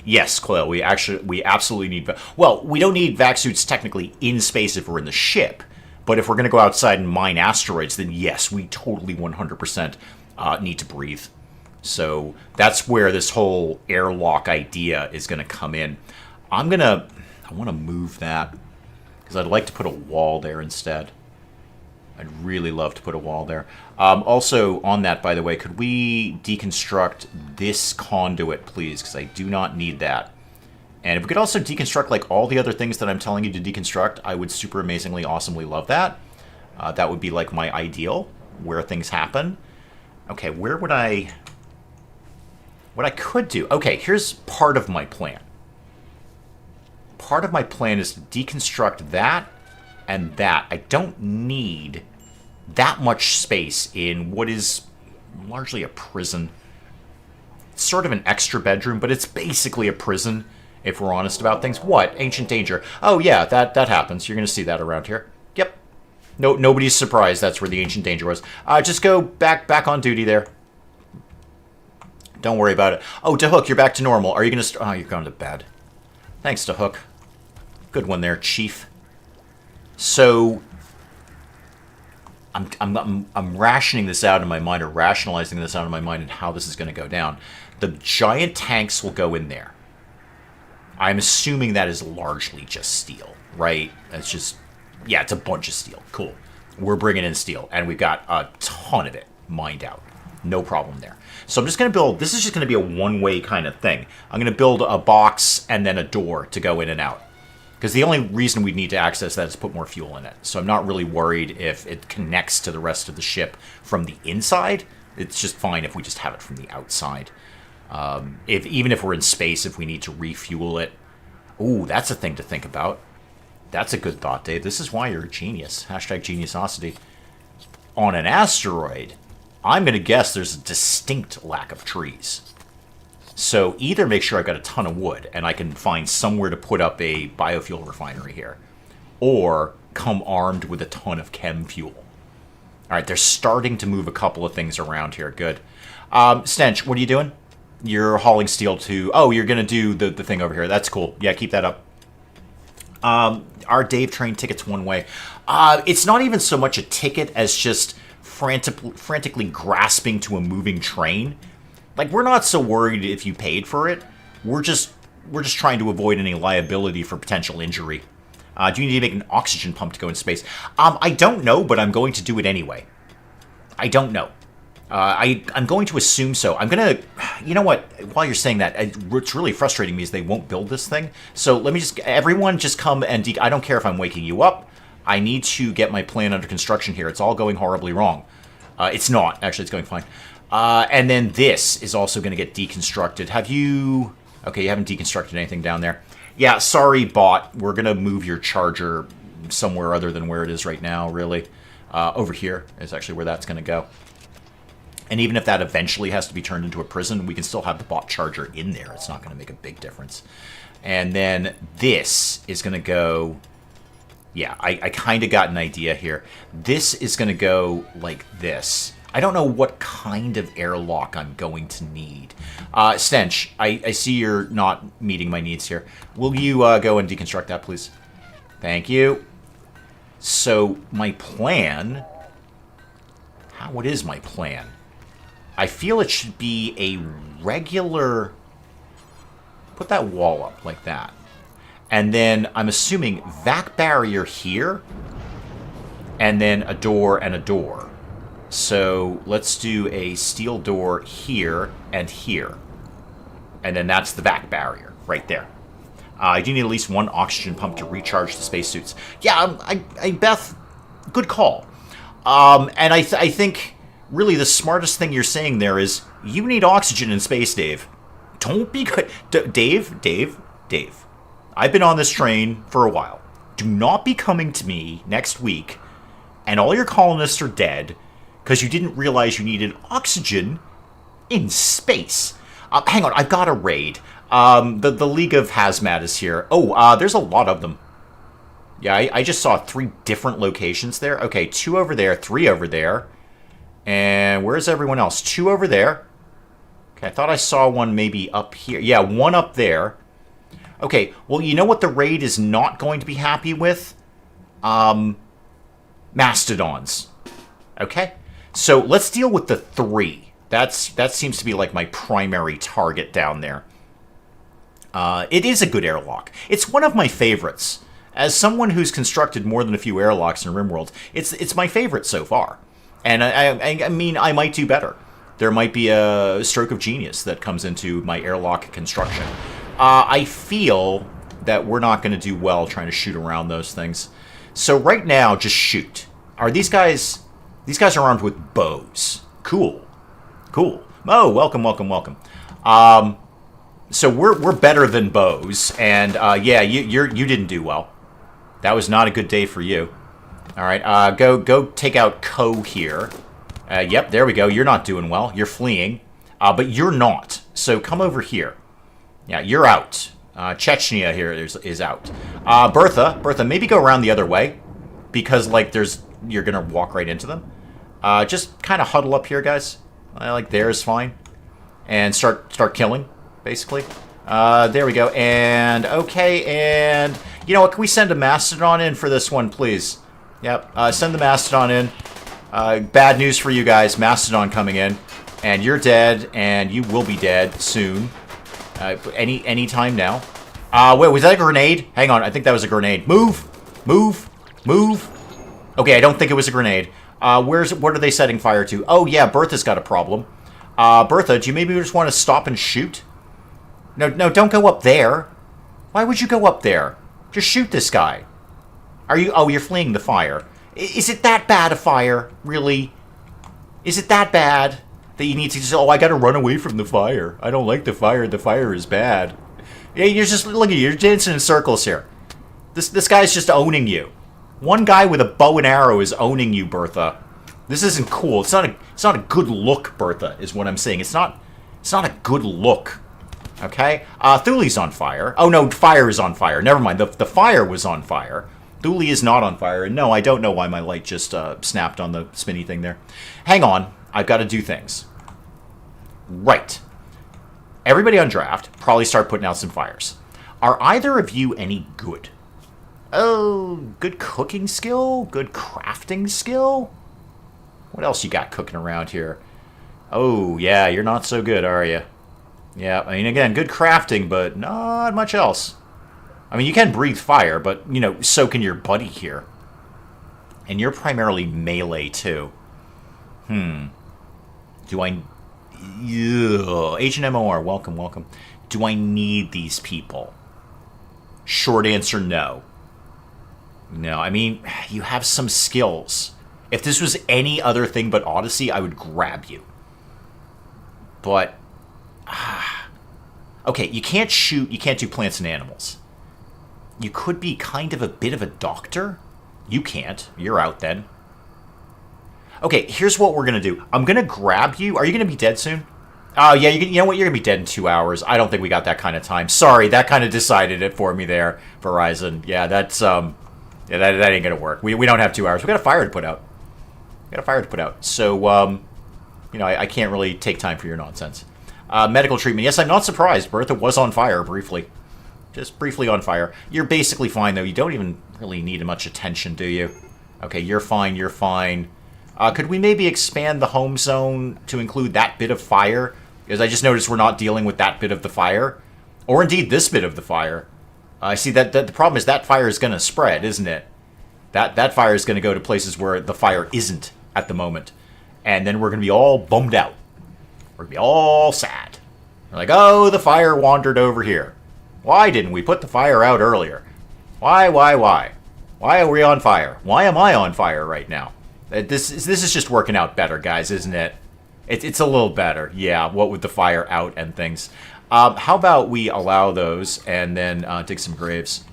Yes, Cleo, we absolutely need... Well, we don't need vac suits technically in space if we're in the ship. But if we're going to go outside and mine asteroids, then yes, we totally 100% need to breathe. So that's where this whole airlock idea is going to come in. I want to move that. Because I'd like to put a wall there instead. I'd really love to put a wall there. Also, on that, by the way, could we deconstruct this conduit, please? Because I do not need that. And if we could also deconstruct, like, all the other things that I'm telling you to deconstruct, I would super amazingly, awesomely love that. That would be, like, my ideal, where things happen. Okay, where would I... What I could do... Okay, here's part of my plan. Part of my plan is to deconstruct that and that. I don't need that much space in what is largely a prison. It's sort of an extra bedroom, but it's basically a prison, if we're honest about things. What? Ancient danger. Oh, yeah, that happens. You're going to see that around here. Yep. No, nobody's surprised that's where the ancient danger was. Just go back on duty there. Don't worry about it. Oh, DeHook, you're back to normal. Are you going to... Oh, you're going to bed. Thanks, DeHook. Good one there, Chief. So, I'm rationing this out in my mind, or rationalizing this out in my mind, and how this is going to go down. The giant tanks will go in there. I'm assuming that is largely just steel, right? It's just, yeah, it's a bunch of steel. Cool. We're bringing in steel, and we've got a ton of it mined out. No problem there. So I'm just going to build, this is just going to be a one-way kind of thing. I'm going to build a box and then a door to go in and out. Because the only reason we'd need to access that is put more fuel in it. So I'm not really worried if it connects to the rest of the ship from the inside. It's just fine if we just have it from the outside. Even if we're in space, if we need to refuel it. Ooh, that's a thing to think about. That's a good thought, Dave. This is why you're a genius. Hashtag geniusosity. On an asteroid, I'm going to guess there's a distinct lack of trees. So either make sure I've got a ton of wood and I can find somewhere to put up a biofuel refinery here, or come armed with a ton of chem fuel. All right, they're starting to move a couple of things around here. Good. Stench, what are you doing? You're hauling steel to... Oh, you're going to do the thing over here. That's cool. Yeah, keep that up. Our Dave train ticket's one way. It's not even so much a ticket as just frantically grasping to a moving train. Like, we're not so worried if you paid for it. We're just trying to avoid any liability for potential injury. Do you need to make an oxygen pump to go in space? I don't know, but I'm going to do it anyway. I don't know. I'm going to assume so. I'm going to... You know what? While you're saying that, what's really frustrating me is they won't build this thing. So let me just... Everyone just come and... I don't care if I'm waking you up. I need to get my plan under construction here. It's all going horribly wrong. It's not. Actually, it's going fine. And then this is also going to get deconstructed. Have you... Okay, you haven't deconstructed anything down there. Yeah, sorry, bot. We're going to move your charger somewhere other than where it is right now, really. Over here is actually where that's going to go. And even if that eventually has to be turned into a prison, we can still have the bot charger in there. It's not going to make a big difference. And then this is going to go... Yeah, I kind of got an idea here. This is going to go like this. I don't know what kind of airlock I'm going to need. Stench, I see you're not meeting my needs here. Will you go and deconstruct that, please? Thank you. So, my plan... What is my plan? I feel it should be a regular... Put that wall up like that. And then, I'm assuming, vac barrier here. And then a door and a door. So, let's do a steel door here and here. And then that's the vac barrier, right there. I do need at least one oxygen pump to recharge the spacesuits. Yeah, Beth, good call. And I think, really, the smartest thing you're saying there is, you need oxygen in space, Dave. Don't be good. Dave. I've been on this train for a while. Do not be coming to me next week, and all your colonists are dead, because you didn't realize you needed oxygen in space. Hang on, I've got a raid. The League of Hazmat is here. Oh, there's a lot of them. Yeah, I just saw 3 different locations there. Okay, 2 over there, 3 over there. And where's everyone else? 2 over there. Okay, I thought I saw one maybe up here. Yeah, 1 up there. Okay, well, you know what the raid is not going to be happy with? Mastodons. Okay? So let's deal with the 3. That seems to be like my primary target down there. It is a good airlock. It's one of my favorites. As someone who's constructed more than a few airlocks in RimWorld, it's my favorite so far. And I mean, I might do better. There might be a stroke of genius that comes into my airlock construction. I feel that we're not going to do well trying to shoot around those things. So right now, just shoot. Are these guys... These guys are armed with bows. Cool. Oh, welcome. So we're better than bows. And, yeah, you didn't do well. That was not a good day for you. All right, go take out Co here. Yep, there we go. You're not doing well. You're fleeing. But you're not. So come over here. Yeah, you're out. Chechnya here is out. Bertha, maybe go around the other way. Because, like, you're going to walk right into them. Just kind of huddle up here, guys. Like, there's fine. And start killing, basically. There we go. And, okay, and... You know what, can we send a Mastodon in for this one, please? Yep, send the Mastodon in. Bad news for you guys. Mastodon coming in. And you're dead, and you will be dead soon. Any time now. Wait, was that a grenade? Hang on, I think that was a grenade. Move! Okay, I don't think it was a grenade. What are they setting fire to? Oh, yeah, Bertha's got a problem. Bertha, do you maybe just want to stop and shoot? No, don't go up there. Why would you go up there? Just shoot this guy. Are you... Oh, you're fleeing the fire. Is it that bad a fire? Really? Is it that bad that you need to just... Oh, I gotta run away from the fire. I don't like the fire. The fire is bad. Yeah, you're just... Look at you. You're dancing in circles here. This guy's just owning you. One guy with a bow and arrow is owning you, Bertha. This isn't cool. It's not a good look, Bertha, is what I'm saying. It's not a good look. Okay? Thule's on fire. Oh, no, fire is on fire. Never mind. The fire was on fire. Thule is not on fire. And no, I don't know why my light just snapped on the spinny thing there. Hang on. I've got to do things. Right. Everybody on draft, probably start putting out some fires. Are either of you any good? Oh, good cooking skill? Good crafting skill? What else you got cooking around here? Oh, yeah, you're not so good, are you? Yeah, I mean, again, good crafting, but not much else. I mean, you can breathe fire, but, you know, so can your buddy here. And you're primarily melee, too. Do I... Ugh. Agent MOR, welcome, welcome. Do I need these people? Short answer, no. No, I mean, you have some skills. If this was any other thing but Odyssey, I would grab you. But... okay, you can't shoot, you can't do plants and animals. You could be kind of a bit of a doctor. You can't. You're out then. Okay, here's what we're going to do. I'm going to grab you. Are you going to be dead soon? Oh, yeah, you know what? You're going to be dead in 2 hours. I don't think we got that kind of time. Sorry, that kind of decided it for me there, Verizon. Yeah, that's, yeah, that ain't going to work. We don't have 2 hours. We got a fire to put out. So, you know, I can't really take time for your nonsense. Medical treatment. Yes, I'm not surprised. Bertha was on fire briefly. Just briefly on fire. You're basically fine, though. You don't even really need much attention, do you? Okay, you're fine, you're fine. Could we maybe expand the home zone to include that bit of fire? Because I just noticed we're not dealing with that bit of the fire. Or indeed this bit of the fire. I see that the problem is that fire is going to spread, isn't it? That fire is going to go to places where the fire isn't at the moment. And then we're going to be all bummed out. We're going to be all sad. We're like, oh, the fire wandered over here. Why didn't we put the fire out earlier? Why? Why are we on fire? Why am I on fire right now? This is just working out better, guys, isn't it? It's a little better. Yeah, what with the fire out and things. How about we allow those and then dig some graves?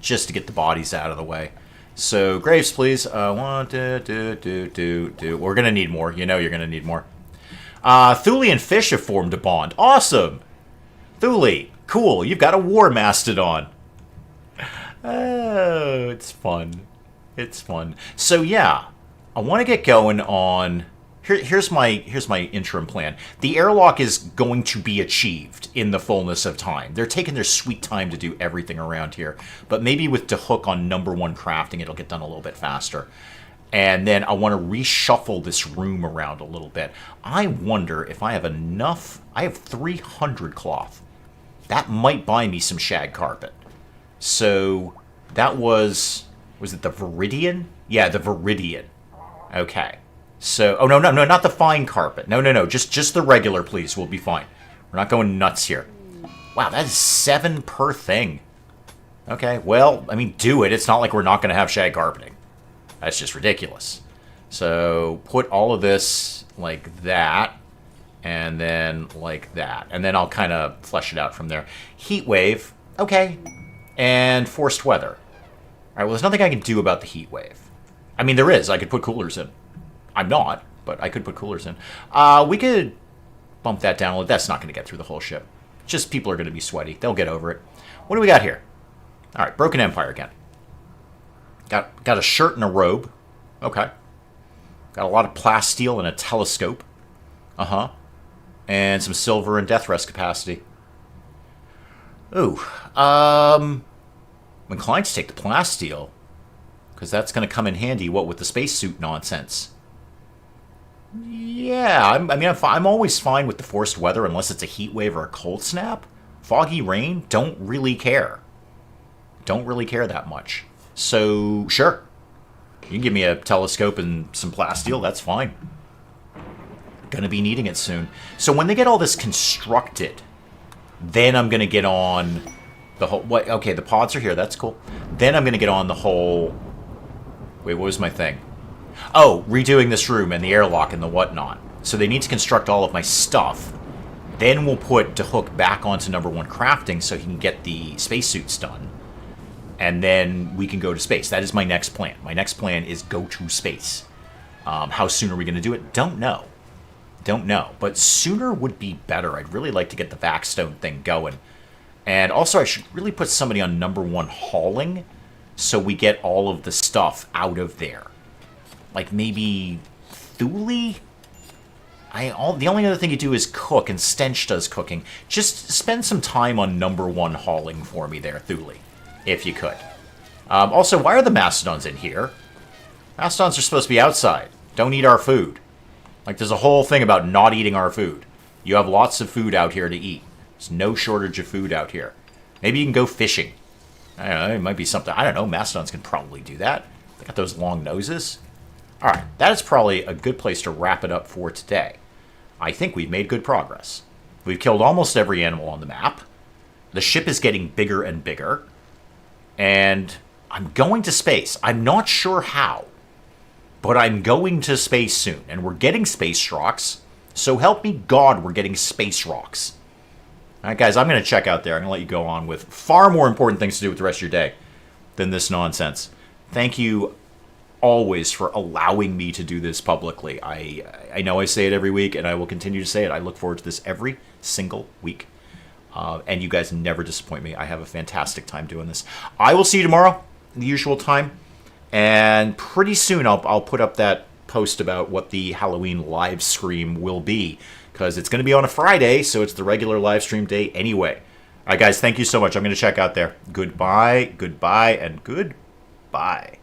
Just to get the bodies out of the way. So, graves, please. One, two. We're going to need more. You know you're going to need more. Thule and fish have formed a bond. Awesome! Thule, cool. You've got a war mastodon. Oh, it's fun. It's fun. So yeah, I want to get going on... Here's my interim plan. The airlock is going to be achieved in the fullness of time. They're taking their sweet time to do everything around here. But maybe with DeHook on #1 crafting, it'll get done a little bit faster. And then I want to reshuffle this room around a little bit. I wonder if I have enough... I have 300 cloth. That might buy me some shag carpet. So that was it the Viridian? Yeah, the Viridian. Okay. So, oh, no, not the fine carpet. No, just the regular, please. We'll be fine. We're not going nuts here. Wow, that is 7 per thing. Okay, well, I mean, do it. It's not like we're not going to have shag carpeting. That's just ridiculous. So, put all of this like that, and then like that. And then I'll kind of flesh it out from there. Heat wave, okay. And forced weather. All right, well, there's nothing I can do about the heat wave. I mean, there is. I could put coolers in. I'm not, but I could put coolers in. We could bump that down a little. That's not going to get through the whole ship. Just people are going to be sweaty. They'll get over it. What do we got here? All right, Broken Empire again. Got a shirt and a robe. Okay. Got a lot of plasteel and a telescope. Uh-huh. And some silver and death rest capacity. Ooh. I'm inclined to take the plasteel, because that's going to come in handy, what with the spacesuit nonsense. Yeah, I'm always fine with the forced weather unless it's a heat wave or a cold snap. Foggy rain, don't really care. Don't really care that much. So, sure. You can give me a telescope and some plasteel, that's fine. Gonna be needing it soon. So when they get all this constructed, then I'm gonna get on The whole... What? Okay, the pods are here. That's cool. Then I'm going to get on the whole... Wait, what was my thing? Oh, redoing this room and the airlock and the whatnot. So they need to construct all of my stuff. Then we'll put DeHook back onto #1 crafting so he can get the spacesuits done. And then we can go to space. That is my next plan. My next plan is go to space. How soon are we going to do it? Don't know. Don't know. But sooner would be better. I'd really like to get the backstone thing going. And also, I should really put somebody on #1 hauling so we get all of the stuff out of there. Like maybe Thule? The only other thing you do is cook, and Stench does cooking. Just spend some time on #1 hauling for me there, Thule, if you could. Also, why are the Mastodons in here? Mastodons are supposed to be outside. Don't eat our food. Like, there's a whole thing about not eating our food. You have lots of food out here to eat. There's no shortage of food out here. Maybe you can go fishing. I don't know, it might be something. I don't know, Mastodons can probably do that. They got those long noses. Alright, that is probably a good place to wrap it up for today. I think we've made good progress. We've killed almost every animal on the map. The ship is getting bigger and bigger. And I'm going to space. I'm not sure how. But I'm going to space soon. And we're getting space rocks. So help me God, we're getting space rocks. Alright guys, I'm going to check out there. I'm going to let you go on with far more important things to do with the rest of your day than this nonsense. Thank you always for allowing me to do this publicly. I know I say it every week, and I will continue to say it. I look forward to this every single week. And you guys never disappoint me. I have a fantastic time doing this. I will see you tomorrow, the usual time. And pretty soon I'll put up that post about what the Halloween live stream will be. Because it's going to be on a Friday, so it's the regular live stream day anyway. All right, guys, thank you so much. I'm going to check out there. Goodbye, goodbye, and goodbye.